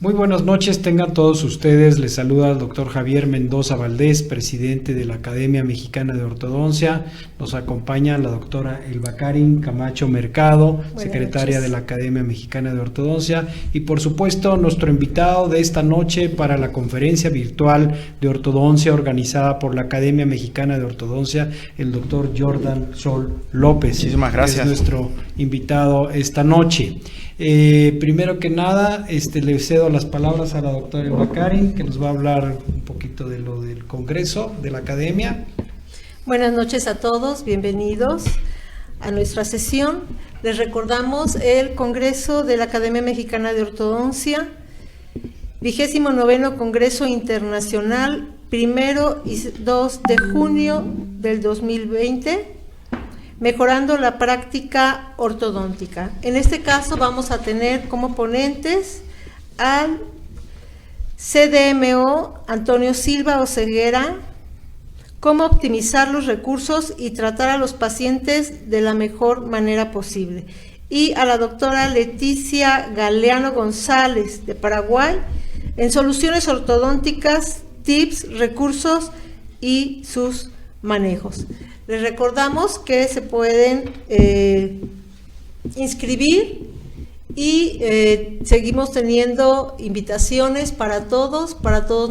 Muy buenas noches, tengan todos ustedes. Les saluda el doctor Javier Mendoza Valdés, presidente de la Academia Mexicana de Ortodoncia. Nos acompaña la doctora Elba Karin Camacho Mercado, secretaria de la Academia Mexicana de Ortodoncia. Y por supuesto, nuestro invitado de esta noche para la conferencia virtual de ortodoncia organizada por la Academia Mexicana de Ortodoncia, el doctor Jordan Sol López. Muchísimas gracias. Es nuestro invitado esta noche. Primero que nada, le cedo las palabras a la doctora Elba Karin, que nos va a hablar un poquito de lo del Congreso de la Academia. Buenas noches a todos, bienvenidos a nuestra sesión. Les recordamos el Congreso de la Academia Mexicana de Ortodoncia, 29º Congreso Internacional, 1 y 2 de junio del 2020. Mejorando la práctica ortodóntica. En este caso vamos a tener como ponentes al CDMO Antonio Silva Oseguera, cómo optimizar los recursos y tratar a los pacientes de la mejor manera posible. Y a la doctora Leticia Galeano González de Paraguay, en soluciones ortodónticas, tips, recursos y sus manejos. Les recordamos que se pueden inscribir y seguimos teniendo invitaciones para todos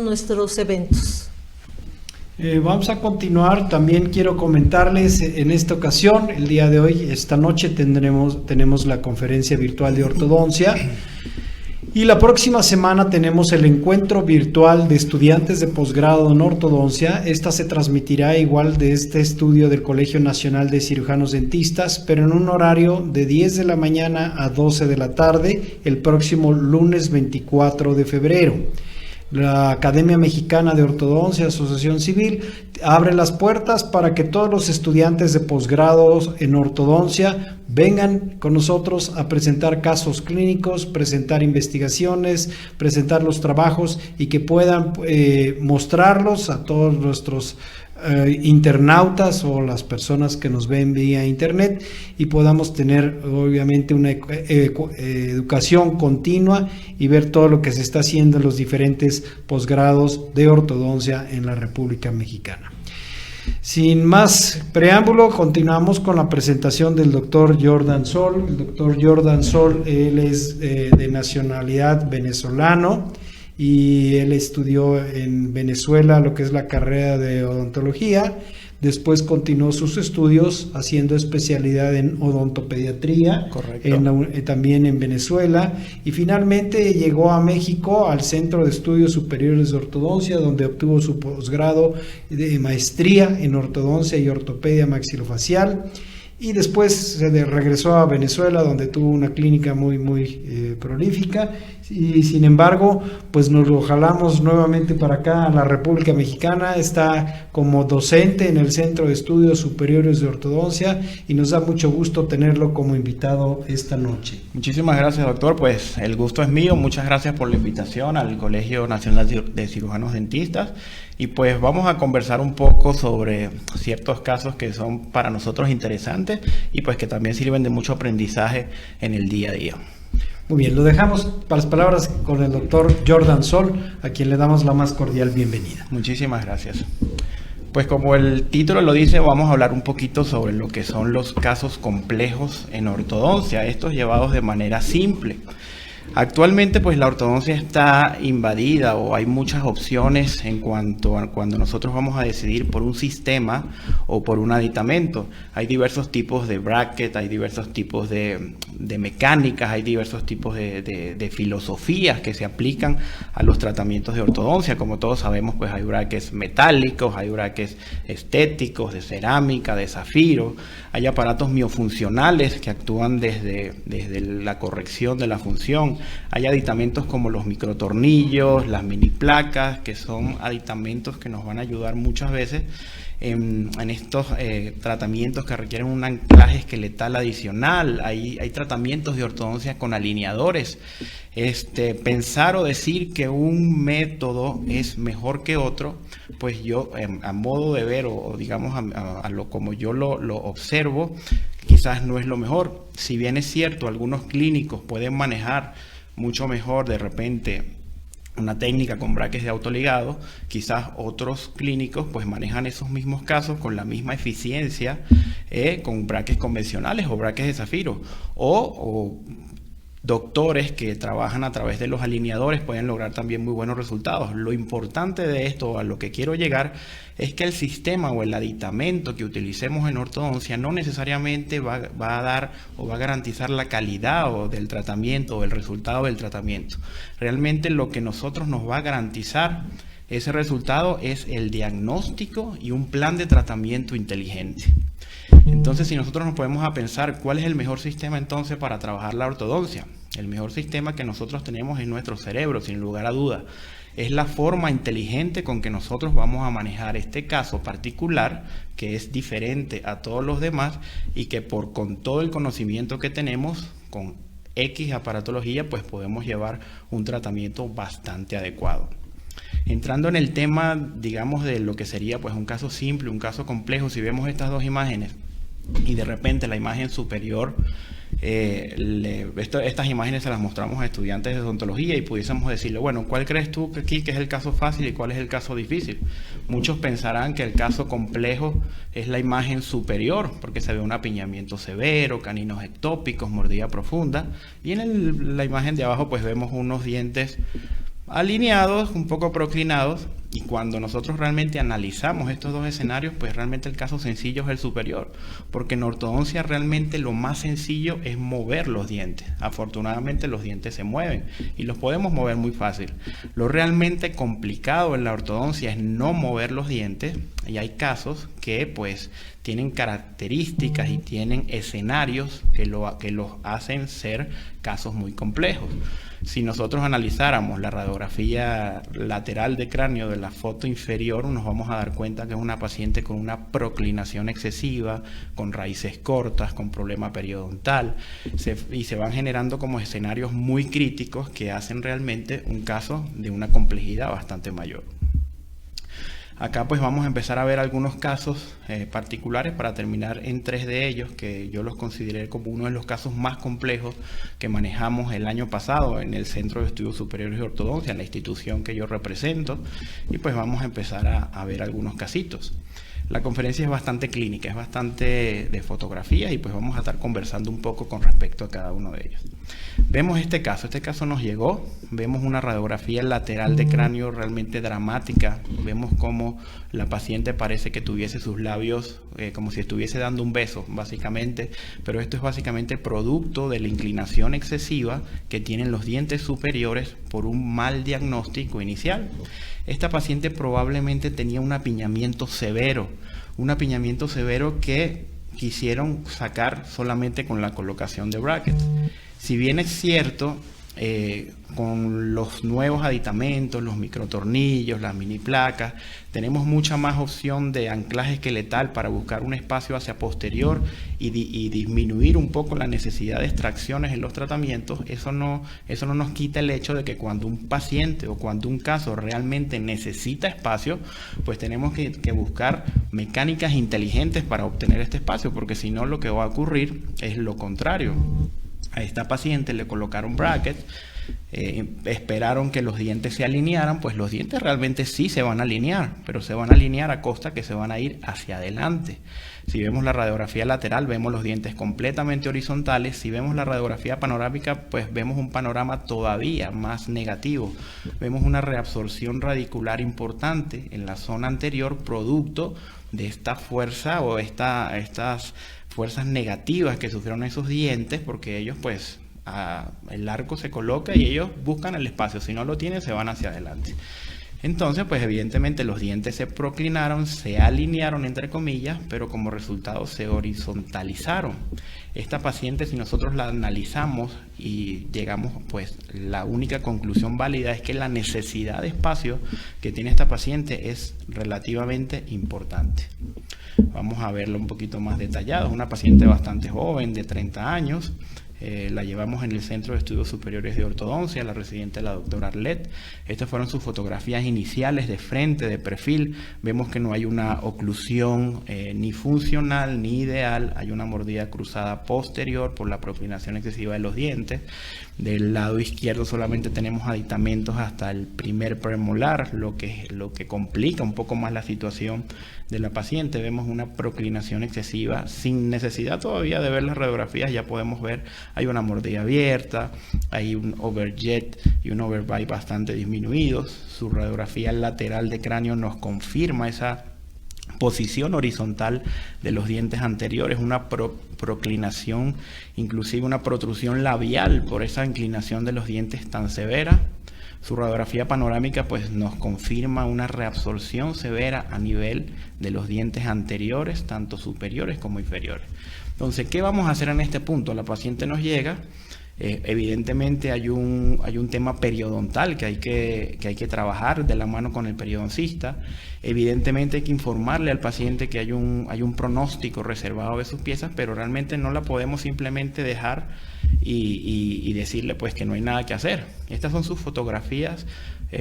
nuestros eventos. Vamos a continuar. También quiero comentarles en esta ocasión, el día de hoy, esta noche tenemos la conferencia virtual de ortodoncia. Y la próxima semana tenemos el encuentro virtual de estudiantes de posgrado en ortodoncia. Esta se transmitirá igual de este estudio del Colegio Nacional de Cirujanos Dentistas, pero en un horario de 10 de la mañana a 12 de la tarde, el próximo lunes 24 de febrero. La Academia Mexicana de Ortodoncia, Asociación Civil, abre las puertas para que todos los estudiantes de posgrados en ortodoncia vengan con nosotros a presentar casos clínicos, presentar investigaciones, presentar los trabajos y que puedan mostrarlos a todos nuestros internautas o las personas que nos ven vía internet y podamos tener obviamente una educación continua y ver todo lo que se está haciendo en los diferentes posgrados de ortodoncia en la República Mexicana. Sin más preámbulo, continuamos con la presentación del doctor Jordan Sol. El doctor Jordan Sol, él es de nacionalidad venezolano y él estudió en Venezuela lo que es la carrera de odontología. Después continuó sus estudios haciendo especialidad en odontopediatría. Correcto. También en Venezuela, y finalmente llegó a México al Centro de Estudios Superiores de Ortodoncia, donde obtuvo su posgrado de maestría en ortodoncia y ortopedia maxilofacial. Y después se regresó a Venezuela, donde tuvo una clínica muy prolífica. Y sin embargo, pues nos lo jalamos nuevamente para acá, a la República Mexicana. Está como docente en el Centro de Estudios Superiores de Ortodoncia y nos da mucho gusto tenerlo como invitado esta noche. Muchísimas gracias, doctor. Pues el gusto es mío. Muchas gracias por la invitación al Colegio Nacional de Cirujanos Dentistas. Y pues vamos a conversar un poco sobre ciertos casos que son para nosotros interesantes y pues que también sirven de mucho aprendizaje en el día a día. Muy bien, lo dejamos para las palabras con el doctor Jordan Sol, a quien le damos la más cordial bienvenida. Muchísimas gracias. Pues como el título lo dice, vamos a hablar un poquito sobre lo que son los casos complejos en ortodoncia, estos llevados de manera simple. Actualmente pues la ortodoncia está invadida o hay muchas opciones en cuanto a cuando nosotros vamos a decidir por un sistema o por un aditamento. Hay diversos tipos de bracket, hay diversos tipos de mecánicas, hay diversos tipos de filosofías que se aplican a los tratamientos de ortodoncia. Como todos sabemos, pues hay brackets metálicos, hay brackets estéticos, de cerámica, de zafiro. Hay aparatos miofuncionales que actúan desde la corrección de la función. Hay aditamentos como los microtornillos, las mini placas, que son aditamentos que nos van a ayudar muchas veces en estos tratamientos que requieren un anclaje esqueletal adicional. Hay tratamientos de ortodoncia con alineadores. Pensar o decir que un método es mejor que otro, pues yo a modo de ver o digamos a lo como yo lo observo, quizás no es lo mejor. Si bien es cierto, algunos clínicos pueden manejar mucho mejor de repente una técnica con brackets de autoligado. Quizás otros clínicos pues manejan esos mismos casos con la misma eficiencia con brackets convencionales o brackets de zafiro, o doctores que trabajan a través de los alineadores pueden lograr también muy buenos resultados. Lo importante de esto, a lo que quiero llegar, es que el sistema o el aditamento que utilicemos en ortodoncia no necesariamente va a dar o va a garantizar la calidad del tratamiento o el resultado del tratamiento. Realmente lo que nosotros nos va a garantizar ese resultado es el diagnóstico y un plan de tratamiento inteligente. Entonces, si nosotros nos podemos a pensar cuál es el mejor sistema entonces para trabajar la ortodoncia, el mejor sistema que nosotros tenemos en nuestro cerebro, sin lugar a duda, es la forma inteligente con que nosotros vamos a manejar este caso particular, que es diferente a todos los demás y que con todo el conocimiento que tenemos, con X aparatología, pues podemos llevar un tratamiento bastante adecuado. Entrando en el tema, digamos, de lo que sería pues un caso simple, un caso complejo, si vemos estas dos imágenes y de repente la imagen superior, estas imágenes se las mostramos a estudiantes de odontología y pudiésemos decirle, bueno, ¿cuál crees tú aquí que es el caso fácil y cuál es el caso difícil? Muchos pensarán que el caso complejo es la imagen superior, porque se ve un apiñamiento severo, caninos ectópicos, mordida profunda, y en la imagen de abajo pues vemos unos dientes alineados, un poco proclinados, y cuando nosotros realmente analizamos estos dos escenarios, pues realmente el caso sencillo es el superior, porque en ortodoncia realmente lo más sencillo es mover los dientes. Afortunadamente los dientes se mueven y los podemos mover muy fácil. Lo realmente complicado en la ortodoncia es no mover los dientes, y hay casos que pues tienen características y tienen escenarios que los hacen ser casos muy complejos. Si nosotros analizáramos la radiografía lateral de cráneo de la foto inferior, nos vamos a dar cuenta que es una paciente con una proclinación excesiva, con raíces cortas, con problema periodontal, y se van generando como escenarios muy críticos que hacen realmente un caso de una complejidad bastante mayor. Acá pues vamos a empezar a ver algunos casos particulares para terminar en 3 de ellos, que yo los consideré como uno de los casos más complejos que manejamos el año pasado en el Centro de Estudios Superiores de Ortodoncia, en la institución que yo represento, y pues vamos a empezar a ver algunos casitos. La conferencia es bastante clínica, es bastante de fotografías y pues vamos a estar conversando un poco con respecto a cada uno de ellos. Vemos este caso nos llegó, vemos una radiografía lateral de cráneo realmente dramática, vemos cómo la paciente parece que tuviese sus labios como si estuviese dando un beso, básicamente, pero esto es básicamente producto de la inclinación excesiva que tienen los dientes superiores por un mal diagnóstico inicial. Esta paciente probablemente tenía un apiñamiento severo que quisieron sacar solamente con la colocación de brackets. Si bien es cierto, con los nuevos aditamentos, los microtornillos, las mini placas, tenemos mucha más opción de anclaje esqueletal para buscar un espacio hacia posterior y disminuir un poco la necesidad de extracciones en los tratamientos. Eso no nos quita el hecho de que cuando un paciente o cuando un caso realmente necesita espacio, pues tenemos que buscar mecánicas inteligentes para obtener este espacio, porque si no lo que va a ocurrir es lo contrario. A esta paciente le colocaron brackets, esperaron que los dientes se alinearan, pues los dientes realmente sí se van a alinear, pero se van a alinear a costa que se van a ir hacia adelante. Si vemos la radiografía lateral, vemos los dientes completamente horizontales. Si vemos la radiografía panorámica, pues vemos un panorama todavía más negativo. Vemos una reabsorción radicular importante en la zona anterior, producto de esta fuerza o estas fuerzas negativas que sufrieron esos dientes, porque ellos pues el arco se coloca y ellos buscan el espacio, si no lo tienen se van hacia adelante. Entonces pues evidentemente los dientes se proclinaron, se alinearon entre comillas, pero como resultado se horizontalizaron. Esta paciente, si nosotros la analizamos y llegamos, pues la única conclusión válida es que la necesidad de espacio que tiene esta paciente es relativamente importante. Vamos a verlo un poquito más detallado. Una paciente bastante joven, de 30 años, La llevamos en el Centro de Estudios Superiores de Ortodoncia, la residente la doctora Arlet. Estas fueron sus fotografías iniciales de frente, de perfil. Vemos que no hay una oclusión ni funcional ni ideal. Hay una mordida cruzada posterior por la proclinación excesiva de los dientes. Del lado izquierdo solamente tenemos aditamentos hasta el primer premolar, lo que complica un poco más la situación de la paciente. Vemos una proclinación excesiva sin necesidad todavía de ver las radiografías. Ya podemos ver, hay una mordida abierta, hay un overjet y un overbite bastante disminuidos. Su radiografía lateral de cráneo nos confirma esa posición horizontal de los dientes anteriores, una proclinación, inclusive una protrusión labial por esa inclinación de los dientes tan severa. Su radiografía panorámica pues nos confirma una reabsorción severa a nivel de los dientes anteriores, tanto superiores como inferiores. Entonces, ¿qué vamos a hacer en este punto? La paciente nos llega. Evidentemente hay un tema periodontal que hay que trabajar de la mano con el periodoncista. Evidentemente hay que informarle al paciente que hay un pronóstico reservado de sus piezas, pero realmente no la podemos simplemente dejar y decirle pues que no hay nada que hacer. Estas son sus fotografías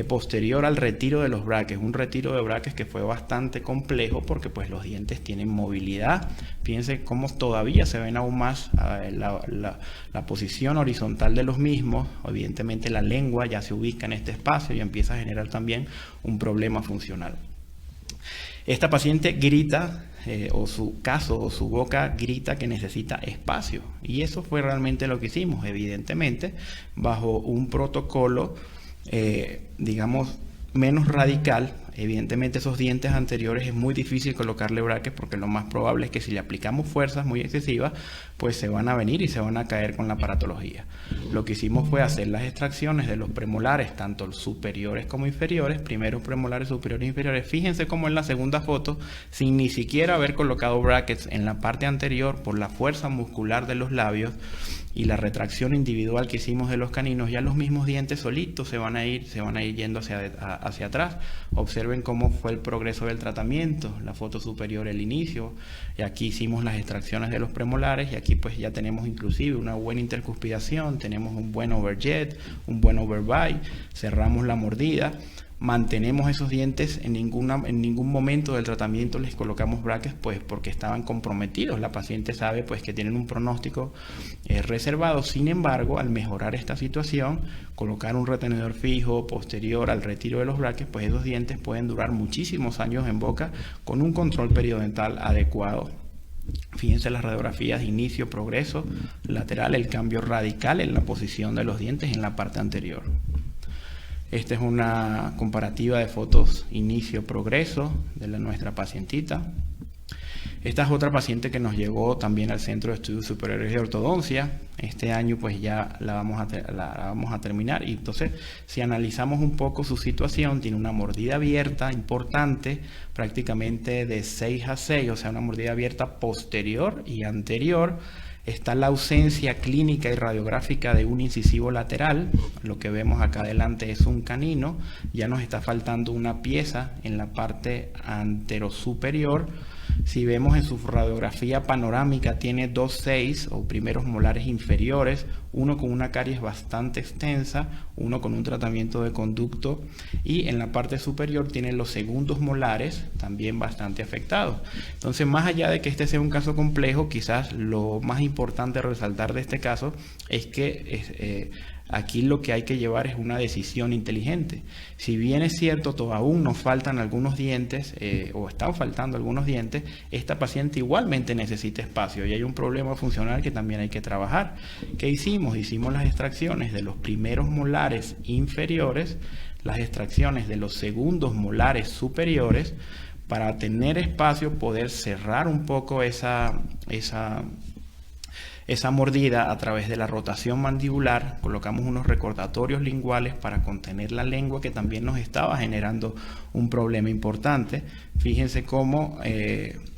posterior al retiro de los brackets, un retiro de brackets que fue bastante complejo porque pues los dientes tienen movilidad. Fíjense cómo todavía se ven aún más la posición horizontal de los mismos. Evidentemente la lengua ya se ubica en este espacio y empieza a generar también un problema funcional. Esta paciente grita, o su boca grita que necesita espacio, y eso fue realmente lo que hicimos, evidentemente bajo un protocolo digamos menos radical. Evidentemente esos dientes anteriores es muy difícil colocarle brackets porque lo más probable es que si le aplicamos fuerzas muy excesivas pues se van a venir y se van a caer con la aparatología. Lo que hicimos fue hacer las extracciones de los premolares, tanto los superiores como inferiores, primeros premolares superiores e inferiores. Fíjense como en la segunda foto, sin ni siquiera haber colocado brackets en la parte anterior, por la fuerza muscular de los labios y la retracción individual que hicimos de los caninos, ya los mismos dientes solitos se van a ir yendo hacia atrás. Observen cómo fue el progreso del tratamiento. La foto superior, el inicio, y aquí hicimos las extracciones de los premolares, y aquí pues ya tenemos inclusive una buena intercuspidación, tenemos un buen overjet, un buen overbite, cerramos la mordida. Mantenemos esos dientes, en ningún momento del tratamiento les colocamos brackets pues porque estaban comprometidos. La paciente sabe pues que tienen un pronóstico reservado. Sin embargo, al mejorar esta situación, colocar un retenedor fijo posterior al retiro de los brackets, pues esos dientes pueden durar muchísimos años en boca con un control periodontal adecuado. Fíjense las radiografías, inicio, progreso, lateral, el cambio radical en la posición de los dientes en la parte anterior. Esta es una comparativa de fotos inicio-progreso de nuestra pacientita. Esta es otra paciente que nos llegó también al Centro de Estudios Superiores de Ortodoncia. Este año pues ya la vamos a terminar, y entonces si analizamos un poco su situación, tiene una mordida abierta importante, prácticamente de 6 a 6, o sea una mordida abierta posterior y anterior. Está la ausencia clínica y radiográfica de un incisivo lateral. Lo que vemos acá adelante es un canino. Ya nos está faltando una pieza en la parte anterosuperior. Si vemos en su radiografía panorámica, tiene 2,6 o primeros molares inferiores, uno con una caries bastante extensa, uno con un tratamiento de conducto, y en la parte superior tiene los segundos molares también bastante afectados. Entonces, más allá de que este sea un caso complejo, quizás lo más importante a resaltar de este caso es que aquí lo que hay que llevar es una decisión inteligente. Si bien es cierto, aún nos faltan algunos dientes o están faltando algunos dientes, esta paciente igualmente necesita espacio y hay un problema funcional que también hay que trabajar. ¿Qué hicimos? Hicimos las extracciones de los primeros molares inferiores, las extracciones de los segundos molares superiores, para tener espacio, poder cerrar un poco esa mordida a través de la rotación mandibular. Colocamos unos recordatorios linguales para contener la lengua, que también nos estaba generando un problema importante. Fíjense cómo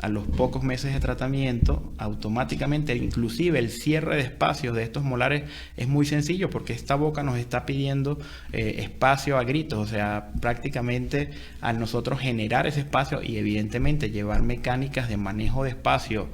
a los pocos meses de tratamiento, automáticamente, inclusive el cierre de espacios de estos molares es muy sencillo, porque esta boca nos está pidiendo espacio a gritos. O sea, prácticamente al nosotros generar ese espacio y evidentemente llevar mecánicas de manejo de espacio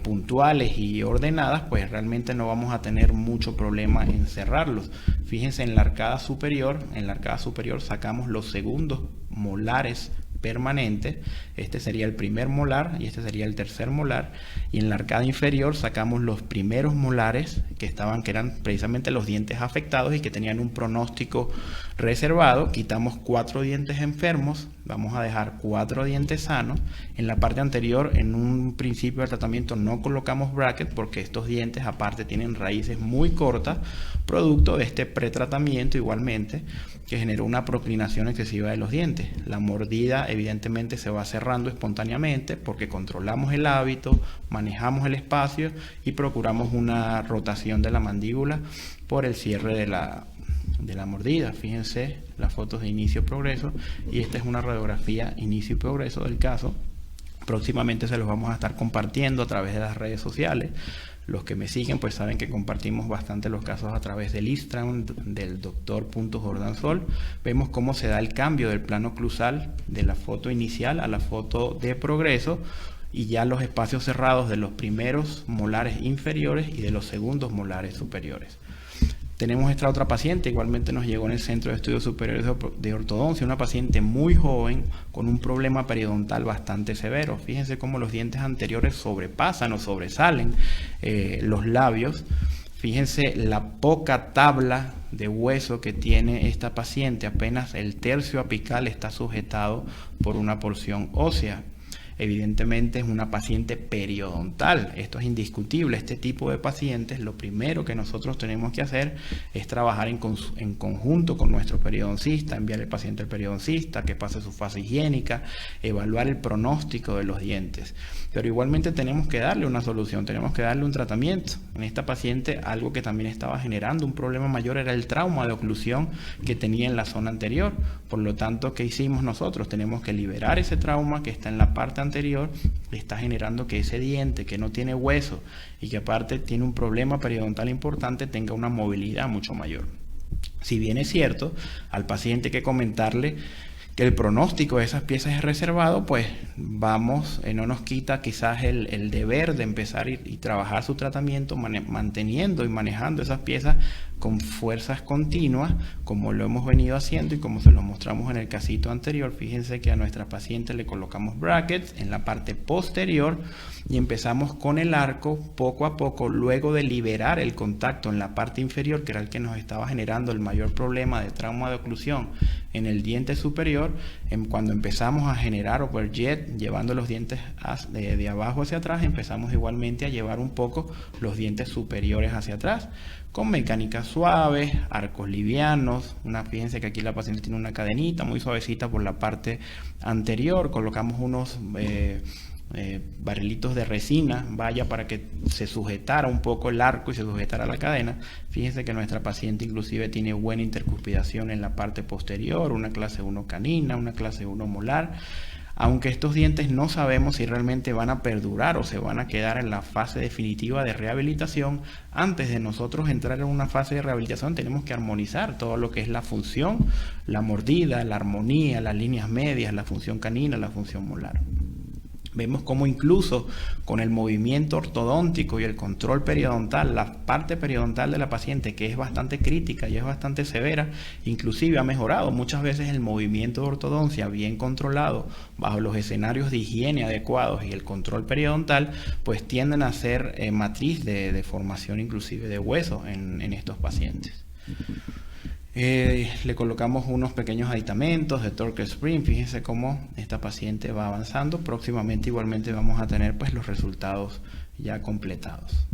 puntuales y ordenadas, pues realmente no vamos a tener mucho problema en cerrarlos. Fíjense en la arcada superior, sacamos los segundos molares permanentes. Este sería el primer molar y este sería el tercer molar, y en la arcada inferior sacamos los primeros molares que eran precisamente los dientes afectados y que tenían un pronóstico reservado. Quitamos 4 dientes enfermos, vamos a dejar 4 dientes sanos. En la parte anterior, en un principio del tratamiento, no colocamos bracket porque estos dientes aparte tienen raíces muy cortas, producto de este pretratamiento igualmente, que generó una proclinación excesiva de los dientes. La mordida evidentemente se va cerrando espontáneamente porque controlamos el hábito, manejamos el espacio y procuramos una rotación de la mandíbula por el cierre de la mordida. Fíjense las fotos de inicio y progreso, y esta es una radiografía inicio y progreso del caso. Próximamente se los vamos a estar compartiendo a través de las redes sociales. Los que me siguen pues saben que compartimos bastante los casos a través del Instagram del Dr.Jordansol. Vemos cómo se da el cambio del plano oclusal de la foto inicial a la foto de progreso, y ya los espacios cerrados de los primeros molares inferiores y de los segundos molares superiores. Tenemos esta otra paciente, igualmente nos llegó en el Centro de Estudios Superiores de Ortodoncia, una paciente muy joven con un problema periodontal bastante severo. Fíjense cómo los dientes anteriores sobrepasan o sobresalen los labios. Fíjense la poca tabla de hueso que tiene esta paciente, apenas el tercio apical está sujetado por una porción ósea. Evidentemente es una paciente periodontal, esto es indiscutible. Este tipo de pacientes, lo primero que nosotros tenemos que hacer es trabajar en conjunto con nuestro periodoncista, enviar al paciente al periodoncista, que pase su fase higiénica, evaluar el pronóstico de los dientes. Pero igualmente tenemos que darle una solución, tenemos que darle un tratamiento. En esta paciente algo que también estaba generando un problema mayor era el trauma de oclusión que tenía en la zona anterior. Por lo tanto, ¿qué hicimos nosotros? Tenemos que liberar ese trauma que está en la parte anterior, está generando que ese diente que no tiene hueso y que aparte tiene un problema periodontal importante tenga una movilidad mucho mayor. Si bien es cierto, al paciente hay que comentarle que el pronóstico de esas piezas es reservado, pues vamos, no nos quita quizás el deber de empezar y trabajar su tratamiento manteniendo y manejando esas piezas con fuerzas continuas, como lo hemos venido haciendo y como se lo mostramos en el casito anterior. Fíjense que a nuestra paciente le colocamos brackets en la parte posterior y empezamos con el arco poco a poco, luego de liberar el contacto en la parte inferior, que era el que nos estaba generando el mayor problema de trauma de oclusión en el diente superior. Cuando empezamos a generar overjet, llevando los dientes de abajo hacia atrás, empezamos igualmente a llevar un poco los dientes superiores hacia atrás, con mecánicas suaves, arcos livianos. Fíjense que aquí la paciente tiene una cadenita muy suavecita por la parte anterior. Colocamos unos barrilitos de resina, para que se sujetara un poco el arco y se sujetara la cadena. Fíjense que nuestra paciente inclusive tiene buena intercuspidación en la parte posterior, una clase 1 canina, una clase 1 molar. Aunque estos dientes no sabemos si realmente van a perdurar o se van a quedar en la fase definitiva de rehabilitación, antes de nosotros entrar en una fase de rehabilitación tenemos que armonizar todo lo que es la función, la mordida, la armonía, las líneas medias, la función canina, la función molar. Vemos cómo incluso con el movimiento ortodóntico y el control periodontal, la parte periodontal de la paciente, que es bastante crítica y es bastante severa, inclusive ha mejorado. Muchas veces el movimiento de ortodoncia bien controlado bajo los escenarios de higiene adecuados y el control periodontal, pues tienden a ser matriz de deformación inclusive de hueso en estos pacientes. Le colocamos unos pequeños aditamentos de torque spring. Fíjense cómo esta paciente va avanzando. Próximamente igualmente vamos a tener pues los resultados ya completados.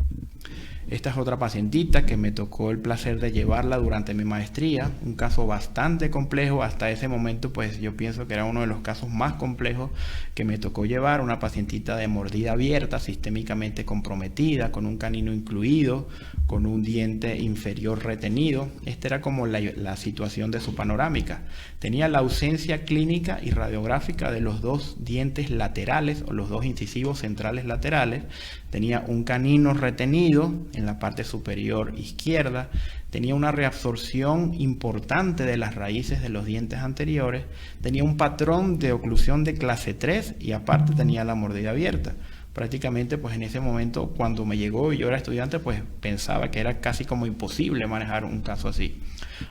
Esta es otra pacientita que me tocó el placer de llevarla durante mi maestría, un caso bastante complejo. Hasta ese momento pues yo pienso que era uno de los casos más complejos que me tocó llevar, una pacientita de mordida abierta, sistémicamente comprometida, con un canino incluido, con un diente inferior retenido. Esta era como la situación de su panorámica. Tenía la ausencia clínica y radiográfica de los dos dientes laterales o los dos incisivos centrales laterales. Tenía un canino retenido en la parte superior izquierda, tenía una reabsorción importante de las raíces de los dientes anteriores, tenía un patrón de oclusión de clase 3 y aparte tenía la mordida abierta. prácticamente pues en ese momento cuando me llegó y yo era estudiante pues pensaba que era casi como imposible manejar un caso así.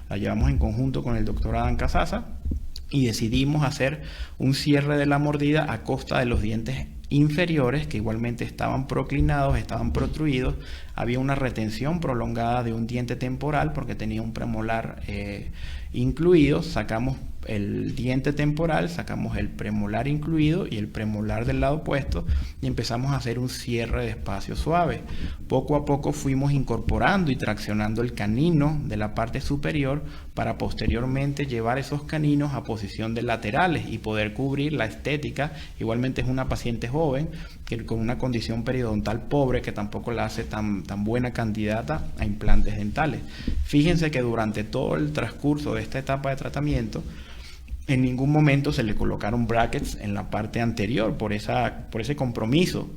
La llevamos en conjunto con el doctor Adán Casasa y decidimos hacer un cierre de la mordida a costa de los dientes inferiores, que igualmente estaban proclinados, estaban protruidos. Había una retención prolongada de un diente temporal porque tenía un premolar incluido. Sacamos el diente temporal, sacamos el premolar incluido y el premolar del lado opuesto y empezamos a hacer un cierre de espacio suave. Poco a poco fuimos incorporando y traccionando el canino de la parte superior para posteriormente llevar esos caninos a posición de laterales y poder cubrir la estética. Igualmente es una paciente joven que con una condición periodontal pobre que tampoco la hace tan buena candidata a implantes dentales. Fíjense que durante todo el transcurso de esta etapa de tratamiento en ningún momento se le colocaron brackets en la parte anterior por ese compromiso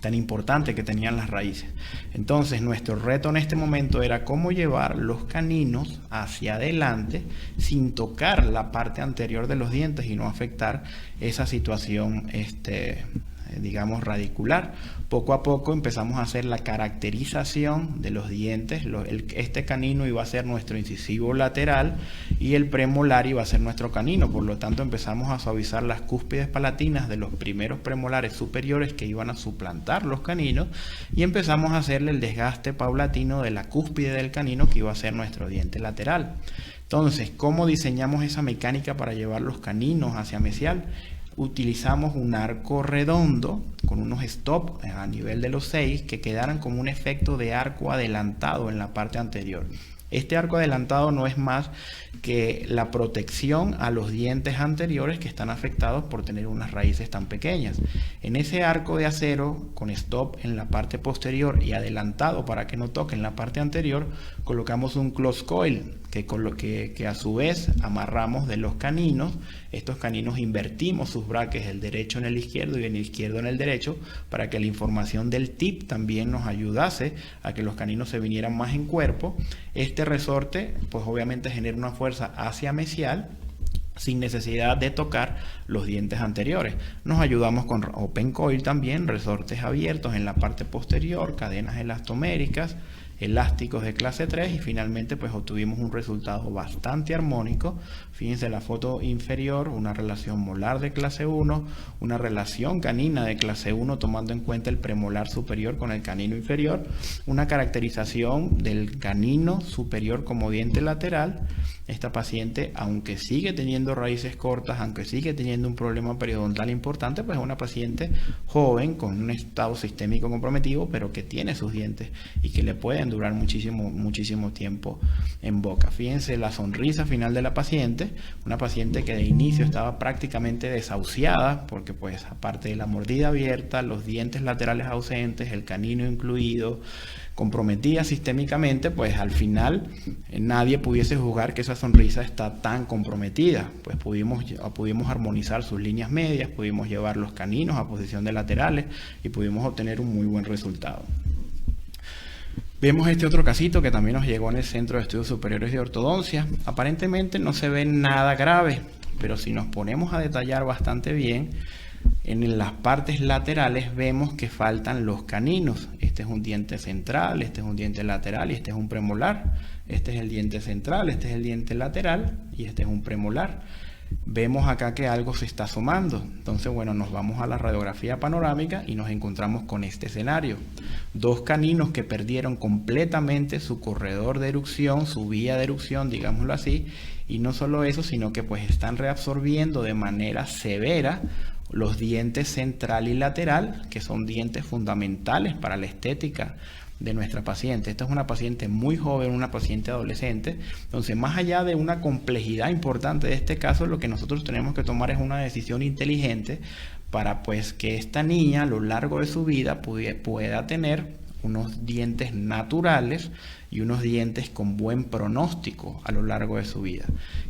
tan importante que tenían las raíces. Entonces nuestro reto en este momento era cómo llevar los caninos hacia adelante sin tocar la parte anterior de los dientes y no afectar esa situación digamos radicular. Poco a poco empezamos a hacer la caracterización de los dientes. Este canino iba a ser nuestro incisivo lateral y el premolar iba a ser nuestro canino. Por lo tanto empezamos a suavizar las cúspides palatinas de los primeros premolares superiores que iban a suplantar los caninos y empezamos a hacerle el desgaste paulatino de la cúspide del canino que iba a ser nuestro diente lateral. Entonces, ¿cómo diseñamos esa mecánica para llevar los caninos hacia mesial? Utilizamos un arco redondo con unos stops a nivel de los 6 que quedaran como un efecto de arco adelantado en la parte anterior. Este arco adelantado no es más que la protección a los dientes anteriores que están afectados por tener unas raíces tan pequeñas. En ese arco de acero con stop en la parte posterior y adelantado para que no toquen la parte anterior, colocamos un close coil que a su vez amarramos de los caninos. Estos caninos invertimos sus brackets, el derecho en el izquierdo y el izquierdo en el derecho, para que la información del tip también nos ayudase a que los caninos se vinieran más en cuerpo. Este resorte pues obviamente genera una fuerza hacia mesial sin necesidad de tocar los dientes anteriores. Nos ayudamos con open coil también, resortes abiertos en la parte posterior, cadenas elastoméricas, elásticos de clase 3 y finalmente pues obtuvimos un resultado bastante armónico. Fíjense la foto inferior, una relación molar de clase 1, una relación canina de clase 1 tomando en cuenta el premolar superior con el canino inferior, una caracterización del canino superior como diente lateral. Esta paciente, aunque sigue teniendo raíces cortas, aunque sigue teniendo un problema periodontal importante, pues es una paciente joven con un estado sistémico comprometido, pero que tiene sus dientes y que le pueden durar muchísimo tiempo en boca. Fíjense la sonrisa final de la paciente, una paciente que de inicio estaba prácticamente desahuciada, porque pues aparte de la mordida abierta, los dientes laterales ausentes, el canino incluido, comprometida sistémicamente, pues al final nadie pudiese juzgar que esa sonrisa está tan comprometida. Pues pudimos armonizar sus líneas medias, pudimos llevar los caninos a posición de laterales y pudimos obtener un muy buen resultado. Vemos este otro casito que también nos llegó en el Centro de Estudios Superiores de Ortodoncia. Aparentemente no se ve nada grave, pero si nos ponemos a detallar bastante bien, en las partes laterales vemos que faltan los caninos. Este es un diente central, este es un diente lateral y este es un premolar. Este es el diente central, este es el diente lateral y este es un premolar. Vemos acá que algo se está sumando. Entonces, bueno, nos vamos a la radiografía panorámica y nos encontramos con este escenario. Dos caninos que perdieron completamente su corredor de erucción, su vía de erucción, digámoslo así. Y no solo eso, sino que pues están reabsorbiendo de manera severa los dientes central y lateral, que son dientes fundamentales para la estética de nuestra paciente. Esta es una paciente muy joven, una paciente adolescente. Entonces, más allá de una complejidad importante de este caso, lo que nosotros tenemos que tomar es una decisión inteligente para pues que esta niña a lo largo de su vida pueda tener unos dientes naturales y unos dientes con buen pronóstico a lo largo de su vida.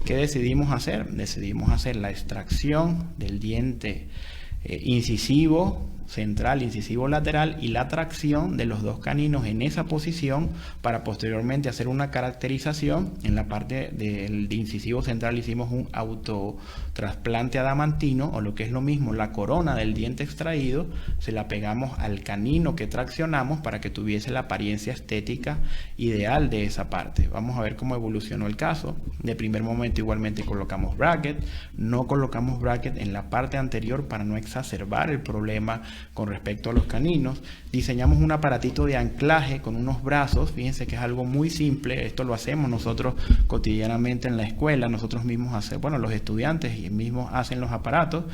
¿Qué decidimos hacer? Decidimos hacer la extracción del diente incisivo central, incisivo lateral y la tracción de los dos caninos en esa posición para posteriormente hacer una caracterización. En la parte del incisivo central hicimos un autotrasplante adamantino, o lo que es lo mismo, la corona del diente extraído se la pegamos al canino que traccionamos para que tuviese la apariencia estética ideal de esa parte. Vamos a ver cómo evolucionó el caso. De primer momento igualmente colocamos bracket, no colocamos bracket en la parte anterior para no exacerbar el problema con respecto a los caninos. Diseñamos un aparatito de anclaje con unos brazos. Fíjense que es algo muy simple, esto lo hacemos nosotros cotidianamente en la escuela, nosotros mismos hacemos, bueno, los estudiantes y mismos hacen los aparatos.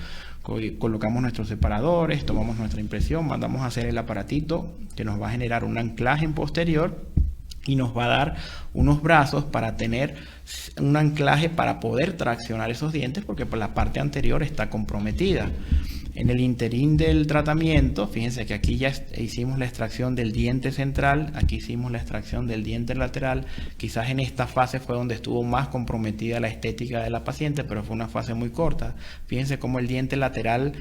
Colocamos nuestros separadores, tomamos nuestra impresión, mandamos a hacer el aparatito que nos va a generar un anclaje en posterior y nos va a dar unos brazos para tener un anclaje para poder traccionar esos dientes, porque por la parte anterior está comprometida. En el interín del tratamiento, fíjense que aquí ya hicimos la extracción del diente central, aquí hicimos la extracción del diente lateral. Quizás en esta fase fue donde estuvo más comprometida la estética de la paciente, pero fue una fase muy corta. Fíjense cómo el diente lateral,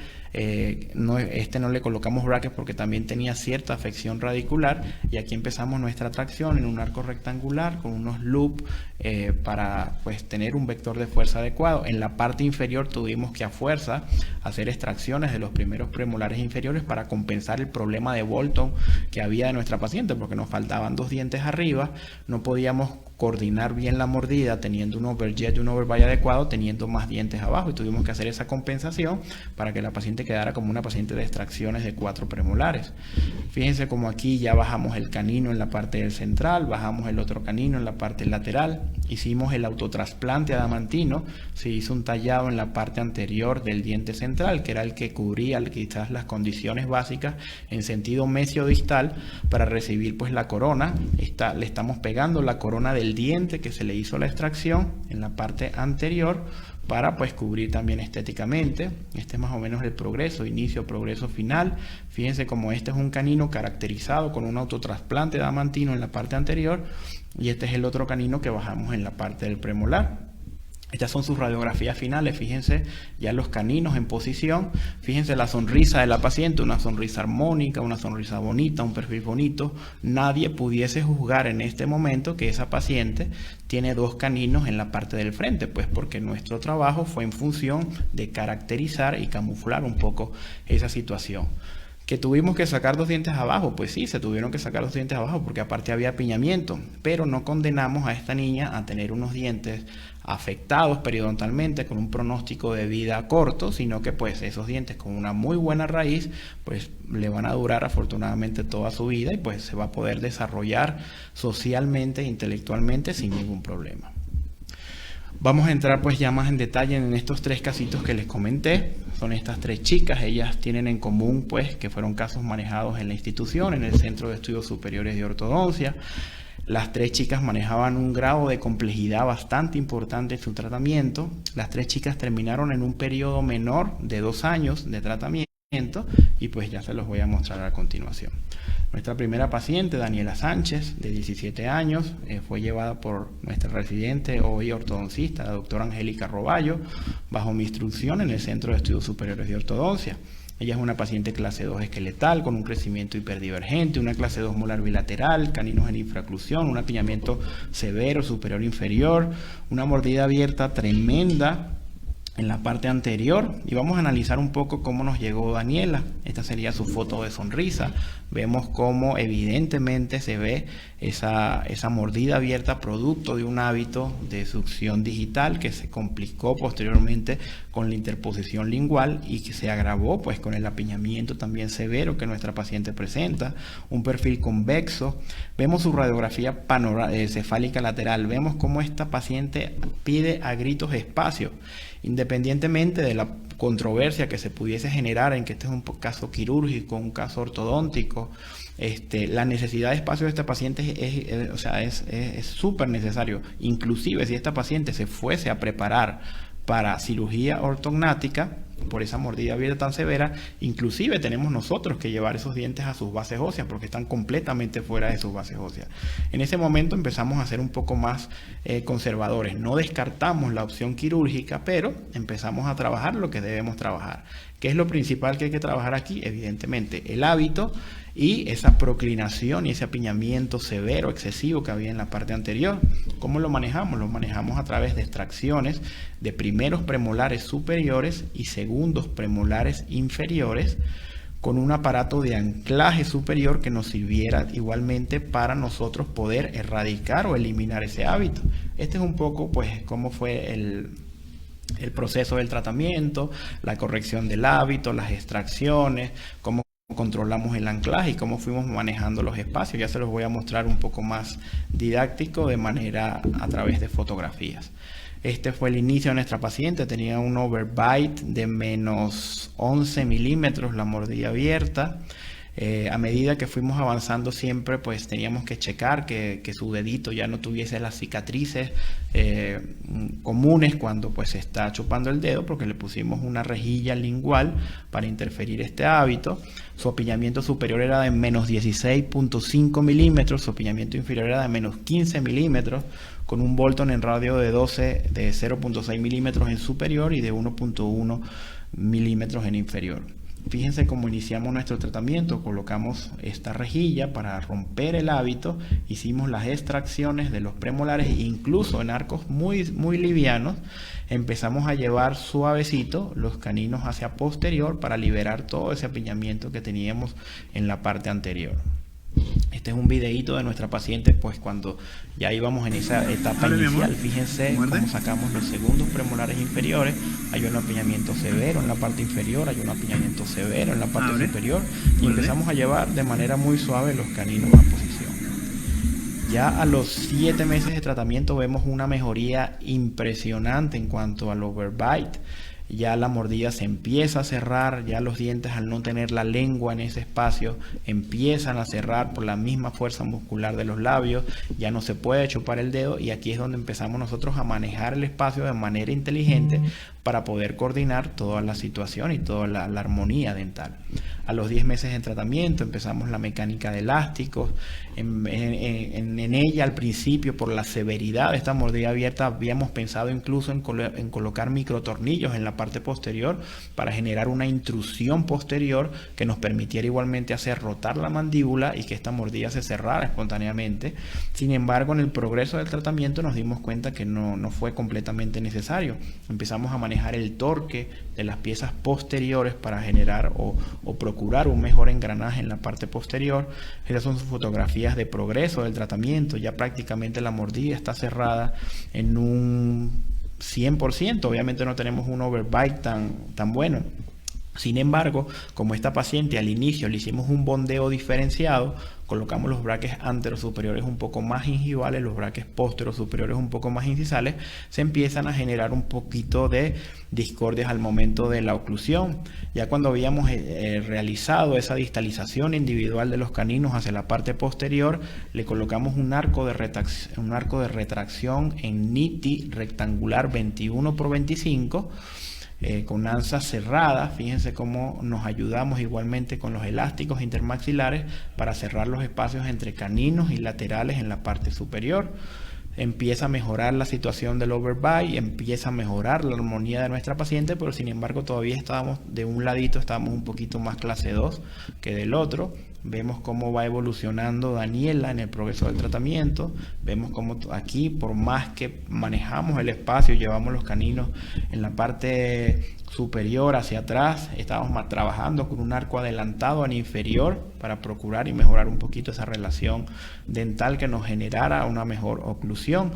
no le colocamos brackets porque también tenía cierta afección radicular, y aquí empezamos nuestra tracción en un arco rectangular con unos loops para pues tener un vector de fuerza adecuado. En la parte inferior tuvimos que a fuerza hacer extracciones de los primeros premolares inferiores para compensar el problema de Bolton que había de nuestra paciente, porque nos faltaban dos dientes arriba, no podíamos coordinar bien la mordida teniendo un overjet y un overbite adecuado, teniendo más dientes abajo, y tuvimos que hacer esa compensación para que la paciente quedara como una paciente de extracciones de 4 premolares. Fíjense como aquí ya bajamos el canino en la parte del central, bajamos el otro canino en la parte lateral, hicimos el autotrasplante adamantino, se hizo un tallado en la parte anterior del diente central, que era el que cubría quizás las condiciones básicas en sentido mesiodistal para recibir pues la corona. Le estamos pegando la corona del diente que se le hizo la extracción en la parte anterior para pues cubrir también estéticamente. Este es más o menos el progreso, inicio, progreso, final. Fíjense como este es un canino caracterizado con un autotrasplante adamantino en la parte anterior, y este es el otro canino que bajamos en la parte del premolar. Estas son sus radiografías finales. Fíjense ya los caninos en posición. Fíjense la sonrisa de la paciente, una sonrisa armónica, una sonrisa bonita, un perfil bonito. Nadie pudiese juzgar en este momento que esa paciente tiene 2 caninos en la parte del frente, pues porque nuestro trabajo fue en función de caracterizar y camuflar un poco esa situación. ¿Que tuvimos que sacar 2 dientes abajo? Pues sí, se tuvieron que sacar 2 dientes abajo porque aparte había apiñamiento, pero no condenamos a esta niña a tener unos dientes afectados periodontalmente con un pronóstico de vida corto, sino que pues esos dientes con una muy buena raíz pues le van a durar afortunadamente toda su vida, y pues se va a poder desarrollar socialmente e intelectualmente sin ningún problema. Vamos a entrar pues ya más en detalle en estos 3 casitos que les comenté. Son estas 3 chicas, ellas tienen en común pues que fueron casos manejados en la institución, en el Centro de Estudios Superiores de Ortodoncia. Las 3 chicas manejaban un grado de complejidad bastante importante en su tratamiento. Las 3 chicas terminaron en un periodo menor de 2 años de tratamiento, y pues ya se los voy a mostrar a continuación. Nuestra primera paciente, Daniela Sánchez, de 17 años, fue llevada por nuestra residente, hoy ortodoncista, la doctora Angélica Roballo, bajo mi instrucción en el Centro de Estudios Superiores de Ortodoncia. Ella es una paciente clase 2 esqueletal con un crecimiento hiperdivergente, una clase 2 molar bilateral, caninos en infraclusión, un apiñamiento severo superior inferior, una mordida abierta tremenda en la parte anterior, y vamos a analizar un poco cómo nos llegó Daniela. Esta sería su foto de sonrisa. Vemos cómo evidentemente se ve esa mordida abierta producto de un hábito de succión digital que se complicó posteriormente con la interposición lingual y que se agravó pues con el apiñamiento también severo que nuestra paciente presenta. Un perfil convexo. Vemos su radiografía cefálica lateral. Vemos cómo esta paciente pide a gritos espacio, independientemente de la controversia que se pudiese generar en que este es un caso quirúrgico, un caso ortodóntico. La necesidad de espacio de esta paciente es súper necesario. Inclusive si esta paciente se fuese a preparar para cirugía ortognática por esa mordida abierta tan severa, inclusive tenemos nosotros que llevar esos dientes a sus bases óseas porque están completamente fuera de sus bases óseas. En ese momento empezamos a ser un poco más conservadores. No descartamos la opción quirúrgica, pero empezamos a trabajar lo que debemos trabajar, ¿Qué es lo principal que hay que trabajar aquí? Evidentemente, el hábito y esa proclinación y ese apiñamiento severo, excesivo que había en la parte anterior. ¿Cómo lo manejamos? Lo manejamos a través de extracciones de primeros premolares superiores y segundos premolares inferiores, con un aparato de anclaje superior que nos sirviera igualmente para nosotros poder erradicar o eliminar ese hábito. Este es un poco, pues, cómo fue el proceso del tratamiento, la corrección del hábito, las extracciones, cómo controlamos el anclaje y cómo fuimos manejando los espacios. Ya se los voy a mostrar un poco más didáctico de manera a través de fotografías. Este fue el inicio de nuestra paciente, tenía un overbite de menos 11 milímetros, la mordida abierta. A medida que fuimos avanzando siempre pues teníamos que checar que su dedito ya no tuviese las cicatrices comunes cuando pues se está chupando el dedo, porque le pusimos una rejilla lingual para interferir este hábito. Su apiñamiento superior era de menos 16.5 milímetros, su apiñamiento inferior era de menos 15 milímetros, con un Bolton en radio de 0.6 milímetros en superior y de 1.1 milímetros en inferior. Fíjense cómo iniciamos nuestro tratamiento. Colocamos esta rejilla para romper el hábito, hicimos las extracciones de los premolares, incluso en arcos muy livianos empezamos a llevar suavecito los caninos hacia posterior para liberar todo ese apiñamiento que teníamos en la parte anterior. Este es un videíto de nuestra paciente pues cuando ya íbamos en esa etapa inicial. Fíjense cómo sacamos los segundos premolares inferiores. Hay un apiñamiento severo en la parte inferior, hay un apiñamiento severo en la parte superior, y empezamos a llevar de manera muy suave los caninos a posición. Ya a los 7 meses de tratamiento vemos una mejoría impresionante en cuanto al overbite. Ya la mordida se empieza a cerrar, ya los dientes, al no tener la lengua en ese espacio, empiezan a cerrar por la misma fuerza muscular de los labios, ya no se puede chupar el dedo, y aquí es donde empezamos nosotros a manejar el espacio de manera inteligente para poder coordinar toda la situación y toda la armonía dental. A los 10 meses de tratamiento empezamos la mecánica de elásticos. En ella al principio, por la severidad de esta mordida abierta, habíamos pensado incluso en colocar microtornillos en la parte posterior para generar una intrusión posterior que nos permitiera igualmente hacer rotar la mandíbula y que esta mordida se cerrara espontáneamente. Sin embargo, en el progreso del tratamiento nos dimos cuenta que no fue completamente necesario. Empezamos a manejar el torque de las piezas posteriores para generar o procurar un mejor engranaje en la parte posterior. Esas son sus fotografías de progreso del tratamiento. Ya prácticamente la mordida está cerrada en un 100%. Obviamente no tenemos un overbite tan bueno. Sin embargo, como esta paciente al inicio le hicimos un bondeo diferenciado, colocamos los braques anterosuperiores un poco más gingivales, los braques posterosuperiores un poco más incisales, se empiezan a generar un poquito de discordias al momento de la oclusión. Ya cuando habíamos realizado esa distalización individual de los caninos hacia la parte posterior, le colocamos un arco de retracción en NITI rectangular 21 por 25, con anzas cerradas. Fíjense cómo nos ayudamos igualmente con los elásticos intermaxilares para cerrar los espacios entre caninos y laterales en la parte superior. Empieza a mejorar la situación del overbite, empieza a mejorar la armonía de nuestra paciente, pero sin embargo todavía estábamos de un ladito, estábamos un poquito más clase 2 que del otro. Vemos cómo va evolucionando Daniela en el progreso del tratamiento. Vemos cómo aquí, por más que manejamos el espacio, llevamos los caninos en la parte superior hacia atrás, estábamos trabajando con un arco adelantado al inferior para procurar y mejorar un poquito esa relación dental que nos generara una mejor oclusión.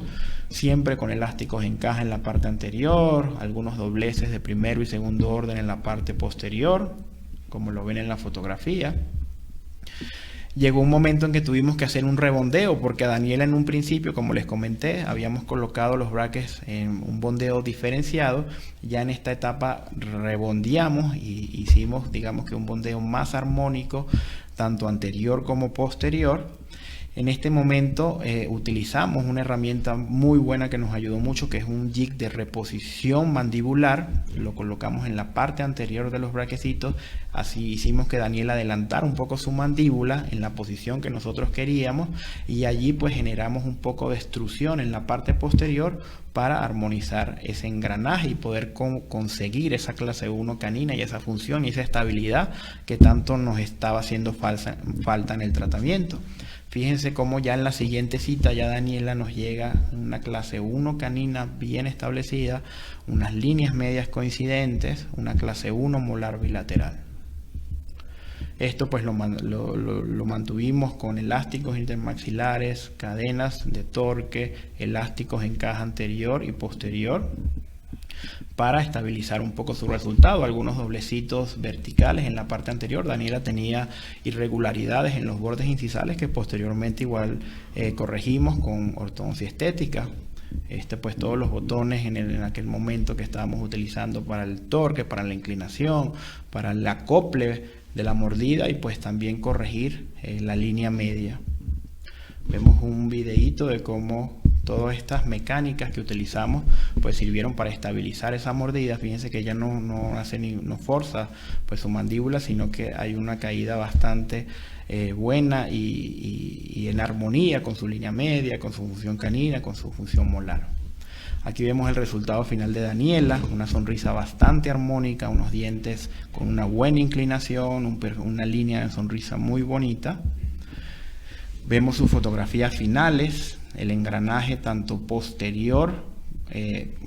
Siempre con elásticos en caja en la parte anterior, algunos dobleces de primero y segundo orden en la parte posterior, como lo ven en la fotografía. Llegó un momento en que tuvimos que hacer un rebondeo, porque a Daniela en un principio, como les comenté, habíamos colocado los brackets en un bondeo diferenciado. Ya en esta etapa rebondeamos y hicimos, digamos que un bondeo más armónico, tanto anterior como posterior. En este momento utilizamos una herramienta muy buena que nos ayudó mucho, que es un jig de reposición mandibular. Lo colocamos en la parte anterior de los braquecitos. Así hicimos que Daniela adelantara un poco su mandíbula en la posición que nosotros queríamos, y allí pues generamos un poco de extrusión en la parte posterior para armonizar ese engranaje y poder conseguir esa clase 1 canina y esa función y esa estabilidad que tanto nos estaba haciendo falta en el tratamiento. Fíjense cómo ya en la siguiente cita ya Daniela nos llega una clase 1 canina bien establecida, unas líneas medias coincidentes, una clase 1 molar bilateral. Esto pues lo mantuvimos con elásticos intermaxilares, cadenas de torque, elásticos en caja anterior y posterior para estabilizar un poco su resultado. Algunos doblecitos verticales en la parte anterior. Daniela tenía irregularidades en los bordes incisales que posteriormente igual corregimos con ortodoncia estética. Pues todos los botones en aquel momento que estábamos utilizando para el torque, para la inclinación, para el acople de la mordida, y pues también corregir la línea media. Vemos un videíto de cómo todas estas mecánicas que utilizamos pues sirvieron para estabilizar esa mordida. Fíjense que ella no forza pues su mandíbula, sino que hay una caída bastante buena y en armonía con su línea media, con su función canina, con su función molar. Aquí vemos el resultado final de Daniela, una sonrisa bastante armónica, unos dientes con una buena inclinación, una línea de sonrisa muy bonita. Vemos sus fotografías finales, el engranaje tanto posterior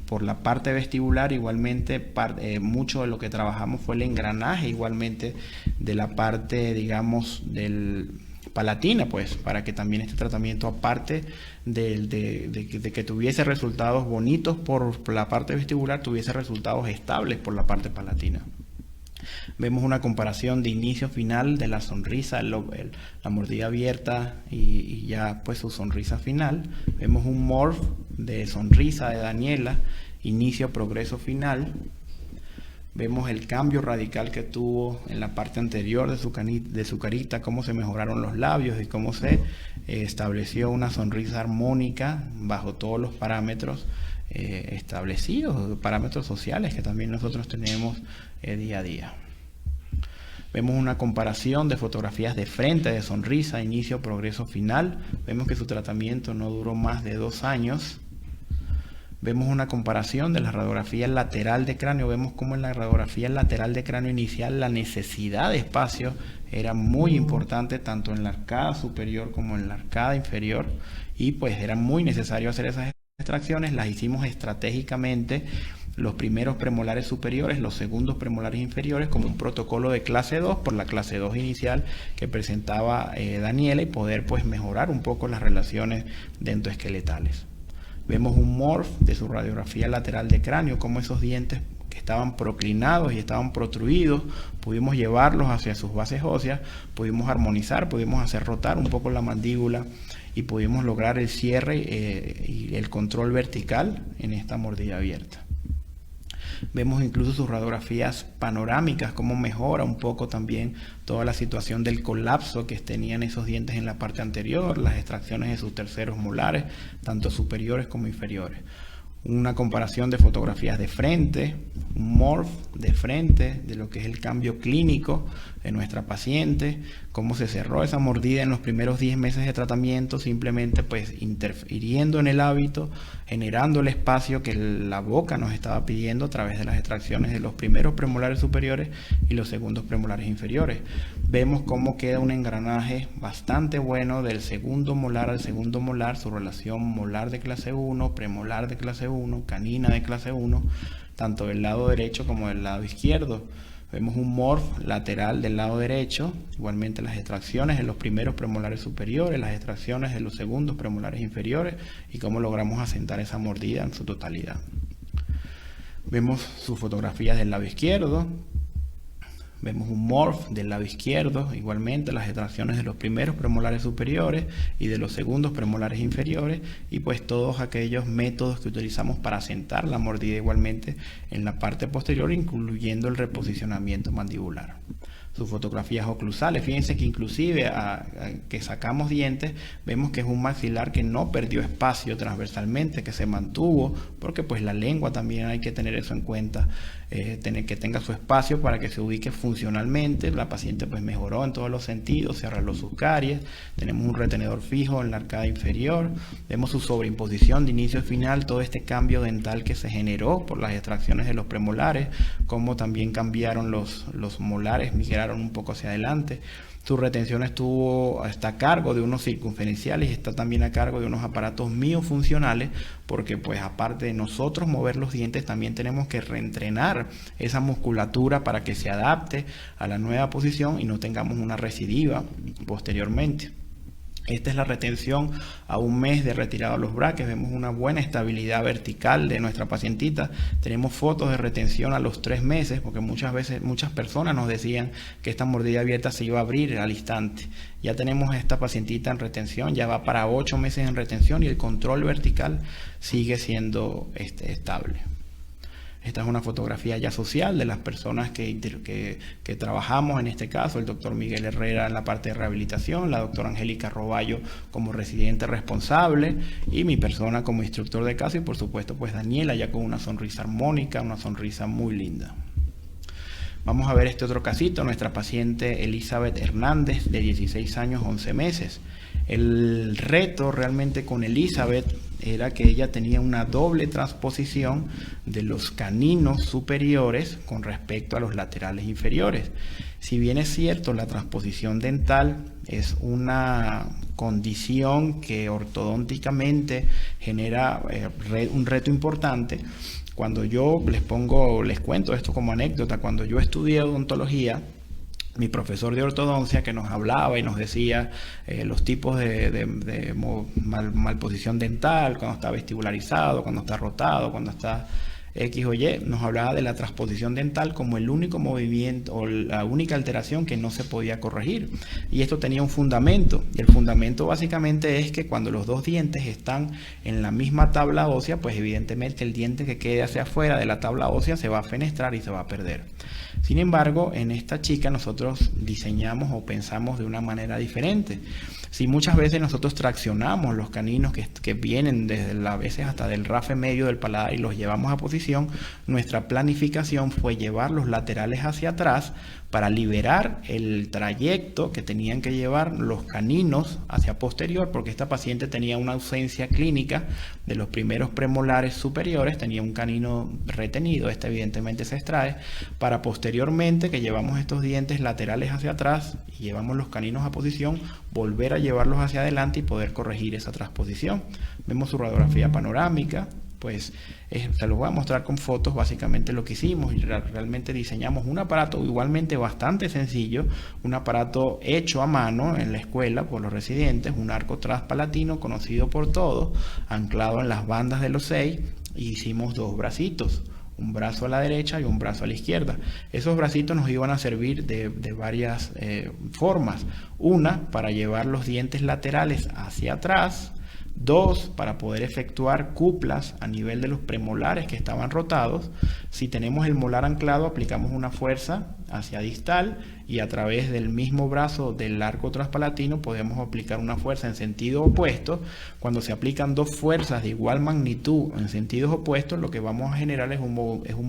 por la parte vestibular, igualmente mucho de lo que trabajamos fue el engranaje igualmente de la parte, digamos, del palatina, pues para que también este tratamiento, aparte de que tuviese resultados bonitos por la parte vestibular, tuviese resultados estables por la parte palatina. Vemos una comparación de inicio-final de la sonrisa, la mordida abierta y ya pues su sonrisa final. Vemos un morph de sonrisa de Daniela, inicio, progreso, final. Vemos el cambio radical que tuvo en la parte anterior de su carita, cómo se mejoraron los labios y cómo se estableció una sonrisa armónica bajo todos los parámetros establecidos, parámetros sociales que también nosotros tenemos día a día. Vemos una comparación de fotografías de frente, de sonrisa, inicio, progreso, final. Vemos que su tratamiento no duró más de 2 años. Vemos una comparación de la radiografía lateral de cráneo. Vemos cómo en la radiografía lateral de cráneo inicial la necesidad de espacio era muy importante, tanto en la arcada superior como en la arcada inferior, y pues era muy necesario hacer esas extracciones. Las hicimos estratégicamente, los primeros premolares superiores, los segundos premolares inferiores, como un protocolo de clase 2 por la clase 2 inicial que presentaba Daniela, y poder pues mejorar un poco las relaciones dentoesqueletales. Vemos un morph de su radiografía lateral de cráneo, como esos dientes que estaban proclinados y estaban protruidos, pudimos llevarlos hacia sus bases óseas, pudimos armonizar, pudimos hacer rotar un poco la mandíbula y pudimos lograr el cierre y el control vertical en esta mordida abierta. Vemos incluso sus radiografías panorámicas, cómo mejora un poco también toda la situación del colapso que tenían esos dientes en la parte anterior, las extracciones de sus terceros molares, tanto superiores como inferiores. Una comparación de fotografías de frente, un morph de frente de lo que es el cambio clínico de nuestra paciente, cómo se cerró esa mordida en los primeros 10 meses de tratamiento, simplemente pues interfiriendo en el hábito, generando el espacio que la boca nos estaba pidiendo a través de las extracciones de los primeros premolares superiores y los segundos premolares inferiores. Vemos cómo queda un engranaje bastante bueno del segundo molar al segundo molar, su relación molar de clase 1, premolar de clase 1, canina de clase 1, tanto del lado derecho como del lado izquierdo. Vemos un morph lateral del lado derecho, igualmente las extracciones de los primeros premolares superiores, las extracciones de los segundos premolares inferiores y cómo logramos asentar esa mordida en su totalidad. Vemos sus fotografías del lado izquierdo. Vemos un morph del lado izquierdo, igualmente las extracciones de los primeros premolares superiores y de los segundos premolares inferiores, y pues todos aquellos métodos que utilizamos para asentar la mordida igualmente en la parte posterior, incluyendo el reposicionamiento mandibular. sus fotografías oclusales. Fíjense que inclusive que sacamos dientes, vemos que es un maxilar que no perdió espacio transversalmente, que se mantuvo, porque pues la lengua también hay que tener eso en cuenta, tener que tenga su espacio para que se ubique funcionalmente. La paciente pues mejoró en todos los sentidos, se arregló sus caries, tenemos un retenedor fijo en la arcada inferior, vemos su sobreimposición de inicio a final, todo este cambio dental que se generó por las extracciones de los premolares, como también cambiaron los molares, migraron un poco hacia adelante. Su retención está a cargo de unos circunferenciales y está también a cargo de unos aparatos miofuncionales, porque pues aparte de nosotros mover los dientes, también tenemos que reentrenar esa musculatura para que se adapte a la nueva posición y no tengamos una recidiva posteriormente. Esta es la retención a un mes de retirado los braques. Vemos una buena estabilidad vertical de nuestra pacientita. Tenemos fotos de retención a los 3 meses, porque muchas personas nos decían que esta mordida abierta se iba a abrir al instante. Ya tenemos a esta pacientita en retención, ya va para 8 meses en retención y el control vertical sigue siendo estable. Esta es una fotografía ya social de las personas que trabajamos, en este caso el doctor Miguel Herrera en la parte de rehabilitación, la doctora Angélica Roballo como residente responsable y mi persona como instructor de caso, y por supuesto pues Daniela ya con una sonrisa armónica, una sonrisa muy linda. Vamos a ver este otro casito, nuestra paciente Elizabeth Hernández de 16 años 11 meses. El reto realmente con Elizabeth era que ella tenía una doble transposición de los caninos superiores con respecto a los laterales inferiores. Si bien es cierto, la transposición dental es una condición que ortodónticamente genera un reto importante. Cuando yo les cuento esto como anécdota, cuando yo estudié odontología, mi profesor de ortodoncia que nos hablaba y nos decía los tipos de malposición dental, cuando está vestibularizado, cuando está rotado, cuando está X o Y, nos hablaba de la transposición dental como el único movimiento o la única alteración que no se podía corregir. Y esto tenía un fundamento, y el fundamento básicamente es que cuando los dos dientes están en la misma tabla ósea, pues evidentemente el diente que quede hacia afuera de la tabla ósea se va a fenestrar y se va a perder. Sin embargo, en esta chica nosotros diseñamos o pensamos de una manera diferente. Si muchas veces nosotros traccionamos los caninos que vienen desde a veces hasta del rafe medio del paladar y los llevamos a posición, nuestra planificación fue llevar los laterales hacia atrás para liberar el trayecto que tenían que llevar los caninos hacia posterior, porque esta paciente tenía una ausencia clínica de los primeros premolares superiores, tenía un canino retenido, este evidentemente se extrae, para posteriormente que llevamos estos dientes laterales hacia atrás y llevamos los caninos a posición, volver a llevarlos hacia adelante y poder corregir esa transposición. Vemos su radiografía panorámica. Pues se los voy a mostrar con fotos básicamente lo que hicimos y realmente diseñamos un aparato igualmente bastante sencillo, un aparato hecho a mano en la escuela por los residentes, un arco transpalatino conocido por todos, anclado en las bandas de los 6, y hicimos 2 bracitos, un brazo a la derecha y un brazo a la izquierda. Esos bracitos nos iban a servir de varias formas. Una, para llevar los dientes laterales hacia atrás. 2, para poder efectuar cuplas a nivel de los premolares que estaban rotados. Si tenemos el molar anclado, aplicamos una fuerza hacia distal y a través del mismo brazo del arco transpalatino podemos aplicar una fuerza en sentido opuesto. Cuando se aplican 2 fuerzas de igual magnitud en sentidos opuestos, lo que vamos a generar es un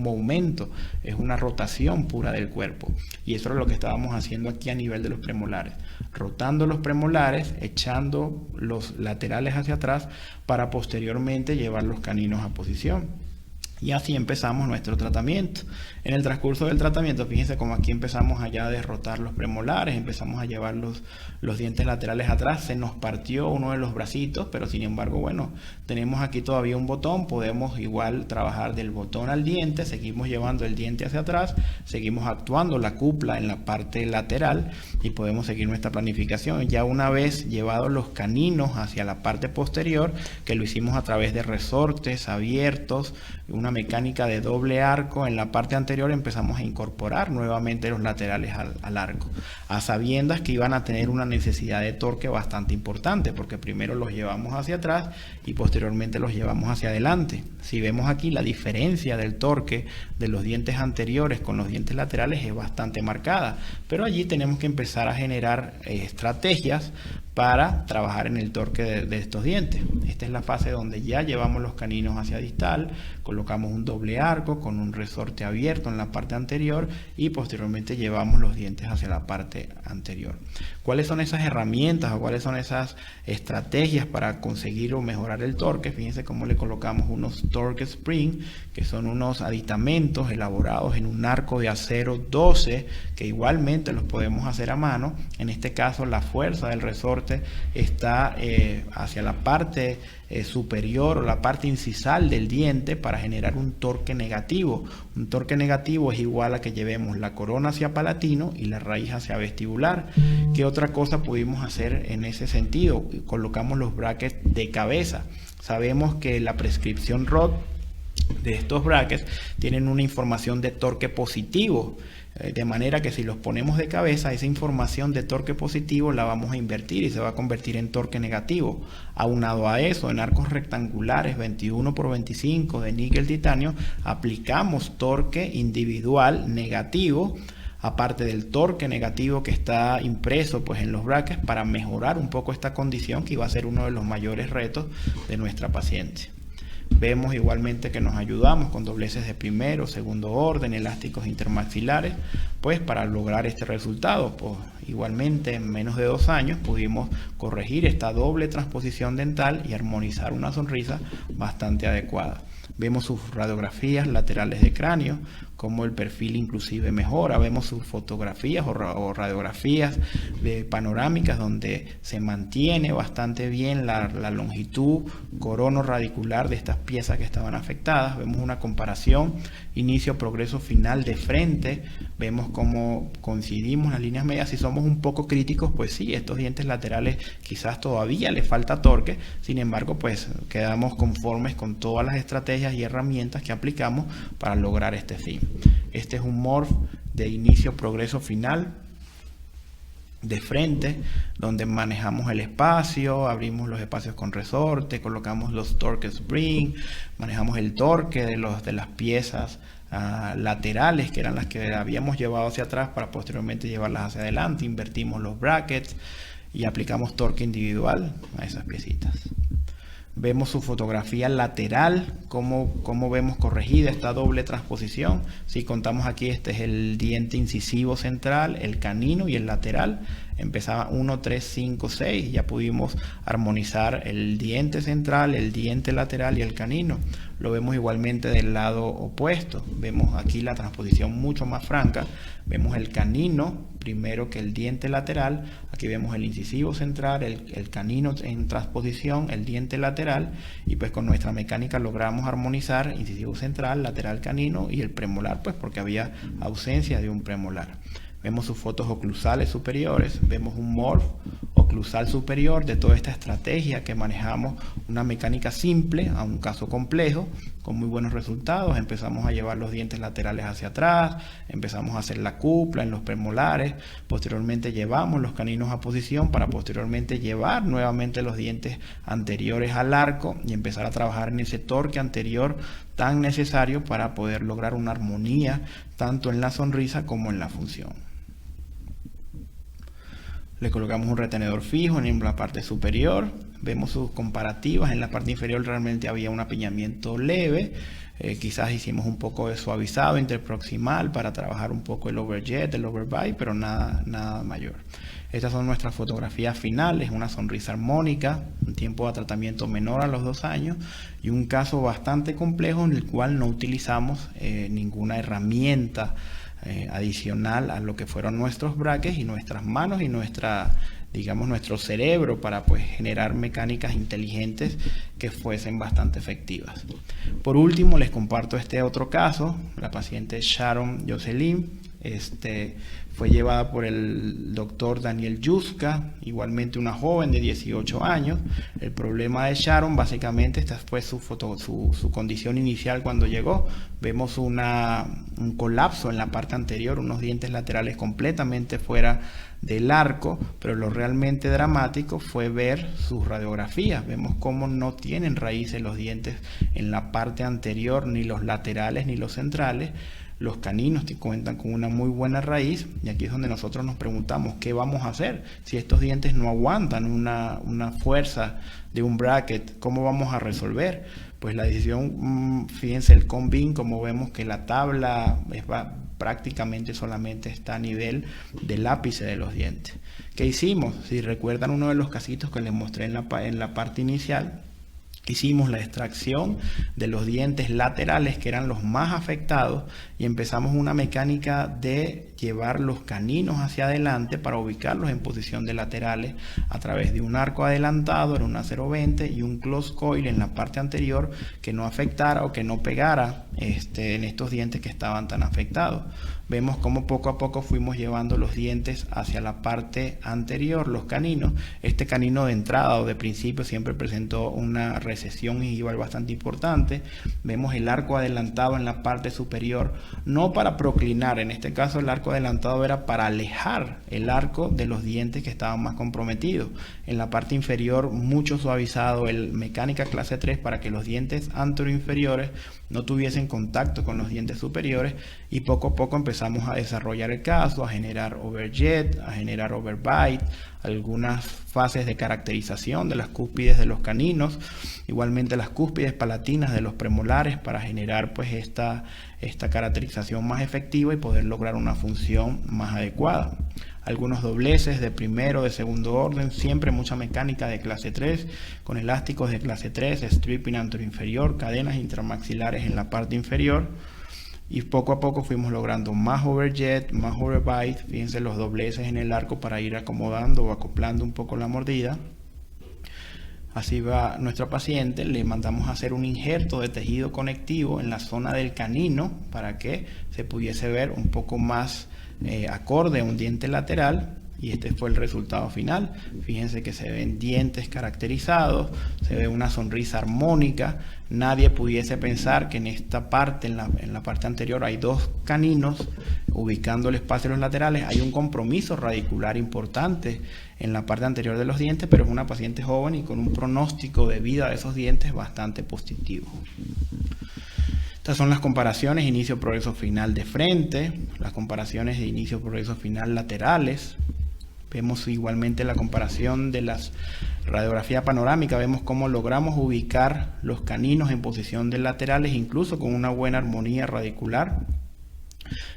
movimiento, es una rotación pura del cuerpo. Y eso es lo que estábamos haciendo aquí a nivel de los premolares, rotando los premolares, echando los laterales hacia atrás para posteriormente llevar los caninos a posición. Y así empezamos nuestro tratamiento. En el transcurso del tratamiento, fíjense cómo aquí empezamos allá a derrotar los premolares, empezamos a llevar los dientes laterales atrás, se nos partió uno de los bracitos, pero sin embargo, bueno, tenemos aquí todavía un botón, podemos igual trabajar del botón al diente, seguimos llevando el diente hacia atrás, seguimos actuando la cupla en la parte lateral y podemos seguir nuestra planificación. Ya una vez llevados los caninos hacia la parte posterior, que lo hicimos a través de resortes abiertos, una una mecánica de doble arco en la parte anterior, empezamos a incorporar nuevamente los laterales al arco, a sabiendas que iban a tener una necesidad de torque bastante importante, porque primero los llevamos hacia atrás y posteriormente los llevamos hacia adelante. Si vemos aquí, la diferencia del torque de los dientes anteriores con los dientes laterales es bastante marcada, pero allí tenemos que empezar a generar estrategias para trabajar en el torque de estos dientes. Esta es la fase donde ya llevamos los caninos hacia distal, colocamos un doble arco con un resorte abierto en la parte anterior y posteriormente llevamos los dientes hacia la parte anterior. ¿Cuáles son esas herramientas o cuáles son esas estrategias para conseguir o mejorar el torque? Fíjense cómo le colocamos unos torque spring, que son unos aditamentos elaborados en un arco de acero 12, que igualmente los podemos hacer a mano. En este caso, la fuerza del resorte está hacia la parte superior o la parte incisal del diente para generar un torque negativo. Un torque negativo es igual a que llevemos la corona hacia palatino y la raíz hacia vestibular. ¿Qué otra cosa pudimos hacer en ese sentido? Colocamos los brackets de cabeza. Sabemos que la prescripción ROD de estos brackets tienen una información de torque positivo, de manera que si los ponemos de cabeza, esa información de torque positivo la vamos a invertir y se va a convertir en torque negativo. Aunado a eso, en arcos rectangulares 21 por 25 de níquel titanio, aplicamos torque individual negativo, aparte del torque negativo que está impreso pues en los brackets, para mejorar un poco esta condición que iba a ser uno de los mayores retos de nuestra paciente. Vemos igualmente que nos ayudamos con dobleces de primero, segundo orden, elásticos intermaxilares, pues para lograr este resultado. Pues igualmente en menos de 2 años pudimos corregir esta doble transposición dental y armonizar una sonrisa bastante adecuada. Vemos sus radiografías laterales de cráneo, cómo el perfil inclusive mejora. Vemos sus fotografías o radiografías de panorámicas donde se mantiene bastante bien la longitud corono-radicular de estas piezas que estaban afectadas. Vemos una comparación inicio, progreso, final de frente. Vemos cómo coincidimos las líneas medias. Si somos un poco críticos, pues sí, estos dientes laterales quizás todavía les falta torque. Sin embargo, pues quedamos conformes con todas las estrategias y herramientas que aplicamos para lograr este fin. Este es un morph de inicio, progreso, final de frente, donde manejamos el espacio, abrimos los espacios con resorte, colocamos los torque spring, manejamos el torque de las piezas laterales, que eran las que habíamos llevado hacia atrás para posteriormente llevarlas hacia adelante. Invertimos los brackets y aplicamos torque individual a esas piecitas. Vemos su fotografía lateral, cómo vemos corregida esta doble transposición. Si contamos aquí, este es el diente incisivo central, el canino y el lateral. Empezaba 1, 3, 5, 6. Ya pudimos armonizar el diente central, el diente lateral y el canino. Lo vemos igualmente del lado opuesto. Vemos aquí la transposición mucho más franca. Vemos el canino primero que el diente lateral. Aquí vemos el incisivo central, el canino en transposición, el diente lateral. Y pues con nuestra mecánica logramos armonizar incisivo central, lateral canino y el premolar, pues porque había ausencia de un premolar. Vemos sus fotos oclusales superiores, vemos un morph oclusal superior de toda esta estrategia que manejamos, una mecánica simple a un caso complejo, con muy buenos resultados. Empezamos a llevar los dientes laterales hacia atrás, empezamos a hacer la cupla en los premolares, posteriormente llevamos los caninos a posición para posteriormente llevar nuevamente los dientes anteriores al arco y empezar a trabajar en ese torque anterior tan necesario para poder lograr una armonía tanto en la sonrisa como en la función. Le colocamos un retenedor fijo en la parte superior. Vemos sus comparativas. En la parte inferior realmente había un apiñamiento leve. Quizás hicimos un poco de suavizado interproximal para trabajar un poco el overjet, el overbite, pero nada mayor. Estas son nuestras fotografías finales. Una sonrisa armónica, un tiempo de tratamiento menor a los 2 años y un caso bastante complejo en el cual no utilizamos ninguna herramienta adicional a lo que fueron nuestros brackets y nuestras manos y nuestro cerebro para pues generar mecánicas inteligentes que fuesen bastante efectivas. Por último, les comparto este otro caso, la paciente Sharon Jocelyn, Fue llevada por el doctor Daniel Yuska, igualmente una joven de 18 años. El problema de Sharon, básicamente, esta fue su condición inicial cuando llegó. Vemos un colapso en la parte anterior, unos dientes laterales completamente fuera del arco, pero lo realmente dramático fue ver sus radiografías. Vemos cómo no tienen raíces los dientes en la parte anterior, ni los laterales ni los centrales. Los caninos cuentan con una muy buena raíz, y aquí es donde nosotros nos preguntamos qué vamos a hacer si estos dientes no aguantan una fuerza de un bracket. ¿Cómo vamos a resolver? Pues la decisión, fíjense el Convin, como vemos que la tabla prácticamente solamente está a nivel del ápice de los dientes. ¿Qué hicimos? Si recuerdan uno de los casitos que les mostré en la parte inicial, hicimos la extracción de los dientes laterales, que eran los más afectados, y empezamos una mecánica de llevar los caninos hacia adelante para ubicarlos en posición de laterales a través de un arco adelantado, era un A020, y un close coil en la parte anterior que no afectara o que no pegara en estos dientes que estaban tan afectados. Vemos cómo poco a poco fuimos llevando los dientes hacia la parte anterior, los caninos. Este canino de entrada o de principio siempre presentó una recesión gingival bastante importante. Vemos el arco adelantado en la parte superior, no para proclinar, en este caso el arco adelantado era para alejar el arco de los dientes que estaban más comprometidos. En la parte inferior mucho suavizado, el mecánica clase 3, para que los dientes anteroinferiores no tuviesen contacto con los dientes superiores, y poco a poco empezamos a desarrollar el caso, a generar overjet, a generar overbite, algunas fases de caracterización de las cúspides de los caninos, igualmente las cúspides palatinas de los premolares, para generar pues esta caracterización más efectiva y poder lograr una función más adecuada. Algunos dobleces de primero, de segundo orden, siempre mucha mecánica de clase 3, con elásticos de clase 3, stripping anteroinferior, cadenas intramaxilares en la parte inferior, y poco a poco fuimos logrando más overjet, más overbite. Fíjense los dobleces en el arco para ir acomodando o acoplando un poco la mordida. Así va nuestra paciente. Le mandamos a hacer un injerto de tejido conectivo en la zona del canino para que se pudiese ver un poco más acorde a un diente lateral, y este fue el resultado final. Fíjense que se ven dientes caracterizados, se ve una sonrisa armónica. Nadie pudiese pensar que en esta parte, en la parte anterior, hay dos caninos ubicando el espacio de los laterales. Hay un compromiso radicular importante en la parte anterior de los dientes, pero es una paciente joven y con un pronóstico de vida de esos dientes bastante positivo. Estas son las comparaciones inicio, progreso, final de frente, las comparaciones de inicio, progreso, final laterales. Vemos igualmente la comparación de las radiografía panorámica, vemos cómo logramos ubicar los caninos en posición de laterales, incluso con una buena armonía radicular.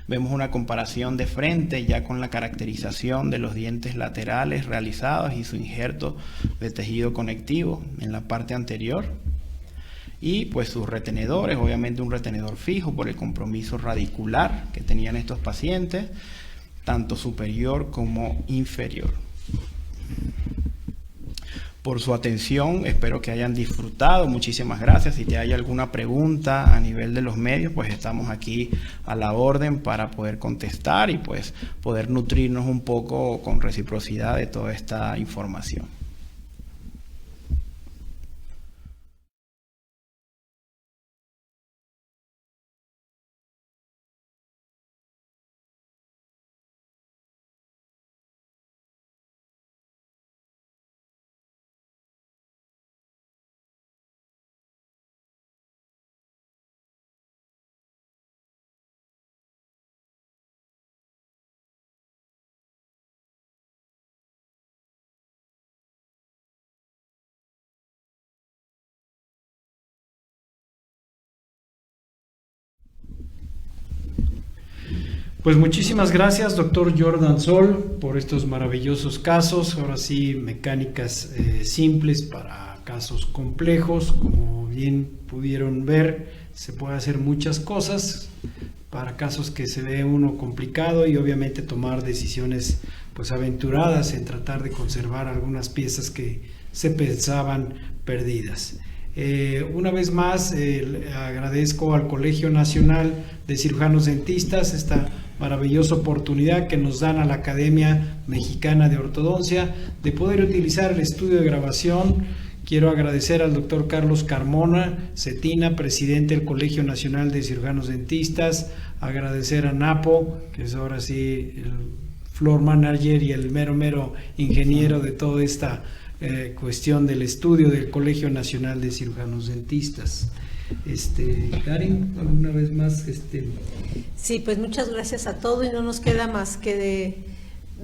Vemos una comparación de frente ya con la caracterización de los dientes laterales realizados y su injerto de tejido conectivo en la parte anterior. Y pues sus retenedores, obviamente un retenedor fijo por el compromiso radicular que tenían estos pacientes, tanto superior como inferior. Por su atención, espero que hayan disfrutado. Muchísimas gracias. Si te hay alguna pregunta a nivel de los medios, pues estamos aquí a la orden para poder contestar y pues poder nutrirnos un poco con reciprocidad de toda esta información. Pues muchísimas gracias, doctor Jordan Sol, por estos maravillosos casos. Ahora sí, mecánicas simples para casos complejos. Como bien pudieron ver, se puede hacer muchas cosas para casos que se ve uno complicado, y obviamente tomar decisiones pues aventuradas en tratar de conservar algunas piezas que se pensaban perdidas. Una vez más agradezco al Colegio Nacional de Cirujanos Dentistas esta maravillosa oportunidad que nos dan a la Academia Mexicana de Ortodoncia de poder utilizar el estudio de grabación. Quiero agradecer al doctor Carlos Carmona Cetina, presidente del Colegio Nacional de Cirujanos Dentistas, agradecer a Napo, que es ahora sí el floor manager y el mero ingeniero de toda esta cuestión del estudio del Colegio Nacional de Cirujanos Dentistas. Karin, alguna vez más. Sí, pues muchas gracias a todos y no nos queda más que de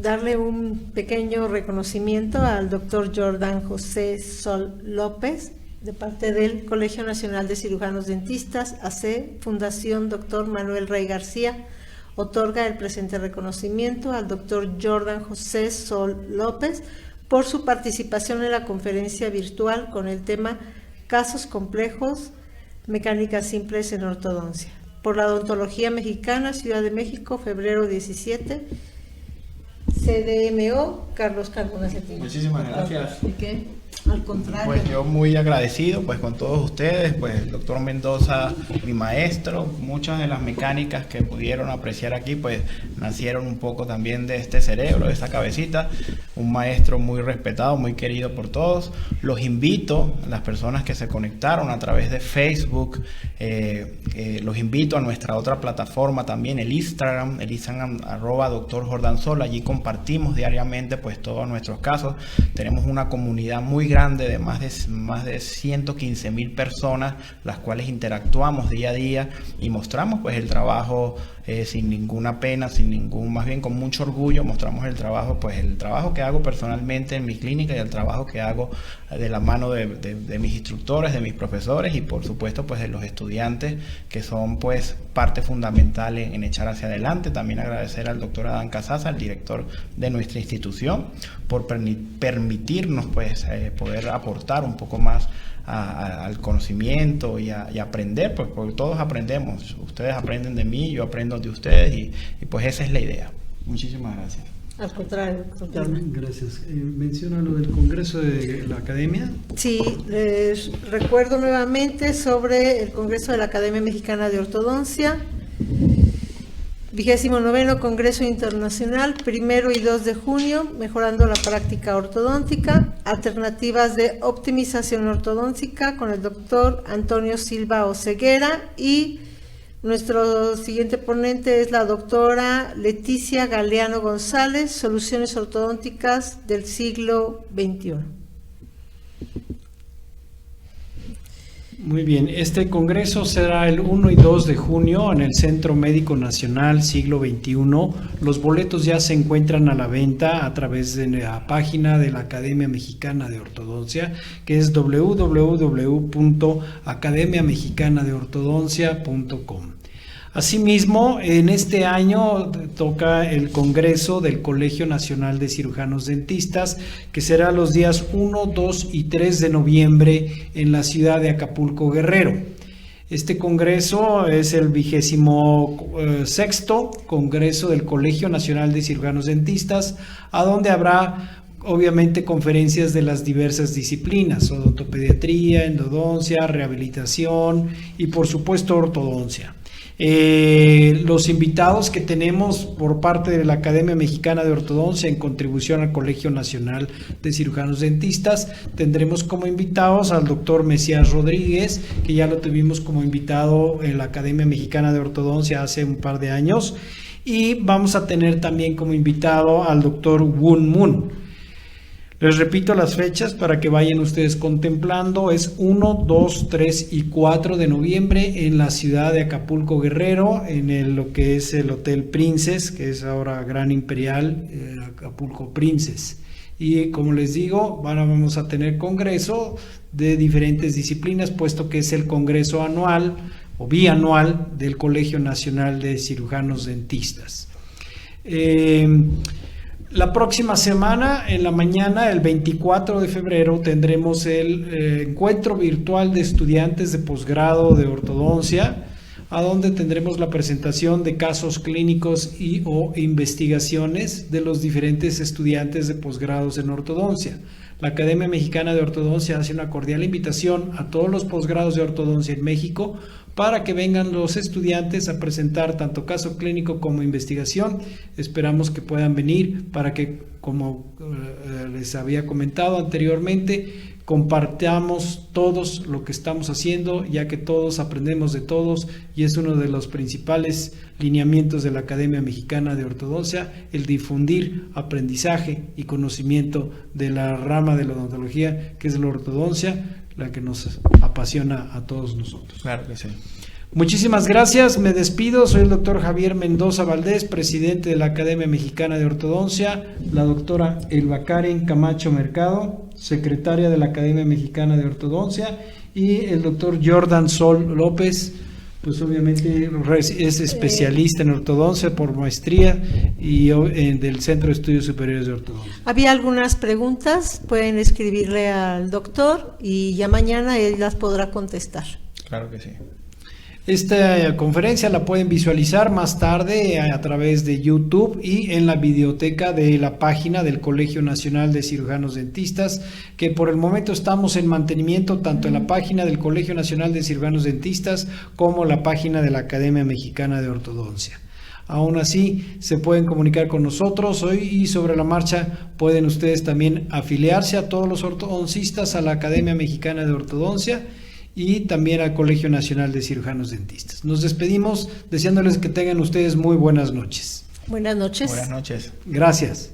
darle un pequeño reconocimiento al doctor Jordan José Sol López, de parte del Colegio Nacional de Cirujanos Dentistas, AC, Fundación Dr. Manuel Rey García, otorga el presente reconocimiento al doctor Jordan José Sol López por su participación en la conferencia virtual con el tema Casos complejos, mecánicas simples en ortodoncia, por la Odontología Mexicana, Ciudad de México, febrero 17, CDMO, Carlos Carmona Cetina. Muchísimas gracias. ¿Y qué? Al contrario. Pues yo muy agradecido pues con todos ustedes, pues el doctor Mendoza, mi maestro, muchas de las mecánicas que pudieron apreciar aquí pues nacieron un poco también de este cerebro, de esta cabecita, un maestro muy respetado, muy querido por todos. Los invito, las personas que se conectaron a través de Facebook, los invito a nuestra otra plataforma también, el Instagram @Dr. Jordan Sol. Allí compartimos diariamente pues todos nuestros casos. Tenemos una comunidad muy grande de más de 115,000 personas, las cuales interactuamos día a día y mostramos pues el trabajo sin ninguna pena, más bien con mucho orgullo mostramos el trabajo que hago personalmente en mi clínica y el trabajo que hago de la mano de mis instructores, de mis profesores y por supuesto pues de los estudiantes, que son pues parte fundamental en echar hacia adelante. También agradecer al doctor Adán Casaza, el director de nuestra institución, por permitirnos pues poder aportar un poco más al conocimiento y aprender, pues porque todos aprendemos. Ustedes aprenden de mí, yo aprendo de ustedes y pues esa es la idea. Muchísimas gracias. Al contrario, doctor. Gracias. Menciona lo del Congreso de la Academia. Sí, les recuerdo nuevamente sobre el Congreso de la Academia Mexicana de Ortodoncia, 29º Congreso Internacional, 1 y 2 de junio, mejorando la práctica ortodóntica, alternativas de optimización ortodóntica con el doctor Antonio Silva Oseguera, y nuestro siguiente ponente es la doctora Leticia Galeano González, soluciones ortodónticas del siglo XXI. Muy bien, este congreso será el 1 y 2 de junio en el Centro Médico Nacional Siglo XXI. Los boletos ya se encuentran a la venta a través de la página de la Academia Mexicana de Ortodoncia, que es www.academiamexicanadeortodoncia.com. Asimismo, en este año toca el Congreso del Colegio Nacional de Cirujanos Dentistas, que será los días 1, 2 y 3 de noviembre en la ciudad de Acapulco, Guerrero. Este congreso es el 26º Congreso del Colegio Nacional de Cirujanos Dentistas, a donde habrá obviamente conferencias de las diversas disciplinas: odontopediatría, endodoncia, rehabilitación y por supuesto ortodoncia. Los invitados que tenemos por parte de la Academia Mexicana de Ortodoncia en contribución al Colegio Nacional de Cirujanos Dentistas, tendremos como invitados al doctor Mesías Rodríguez, que ya lo tuvimos como invitado en la Academia Mexicana de Ortodoncia hace un par de años, y vamos a tener también como invitado al doctor Woon Moon. Les repito las fechas para que vayan ustedes contemplando. Es 1, 2, 3 y 4 de noviembre en la ciudad de Acapulco, Guerrero, en lo que es el Hotel Princess, que es ahora Gran Imperial Acapulco Princess. Y como les digo, vamos a tener congreso de diferentes disciplinas, puesto que es el congreso anual o bianual del Colegio Nacional de Cirujanos Dentistas. La próxima semana, en la mañana, el 24 de febrero, tendremos el encuentro virtual de estudiantes de posgrado de ortodoncia, a donde tendremos la presentación de casos clínicos o investigaciones de los diferentes estudiantes de posgrados en ortodoncia. La Academia Mexicana de Ortodoncia hace una cordial invitación a todos los posgrados de ortodoncia en México para que vengan los estudiantes a presentar tanto caso clínico como investigación. Esperamos que puedan venir para que, como les había comentado anteriormente, compartamos todos lo que estamos haciendo, ya que todos aprendemos de todos y es uno de los principales lineamientos de la Academia Mexicana de Ortodoncia, el difundir aprendizaje y conocimiento de la rama de la odontología, que es la ortodoncia, la que nos apasiona a todos nosotros. Claro que sí. Muchísimas gracias, me despido, soy el doctor Javier Mendoza Valdés, presidente de la Academia Mexicana de Ortodoncia, la doctora Elba Karen Camacho Mercado, secretaria de la Academia Mexicana de Ortodoncia, y el doctor Jordan Sol López, pues obviamente es especialista en ortodoncia por maestría y del Centro de Estudios Superiores de Ortodoncia. Había algunas preguntas, pueden escribirle al doctor y ya mañana él las podrá contestar. Claro que sí. Esta conferencia la pueden visualizar más tarde a través de YouTube y en la videoteca de la página del Colegio Nacional de Cirujanos Dentistas, que por el momento estamos en mantenimiento tanto en la página del Colegio Nacional de Cirujanos Dentistas como la página de la Academia Mexicana de Ortodoncia. Aún así, se pueden comunicar con nosotros hoy y sobre la marcha pueden ustedes también afiliarse a todos los ortodoncistas a la Academia Mexicana de Ortodoncia y también al Colegio Nacional de Cirujanos Dentistas. Nos despedimos deseándoles que tengan ustedes muy buenas noches. Buenas noches. Buenas noches. Gracias.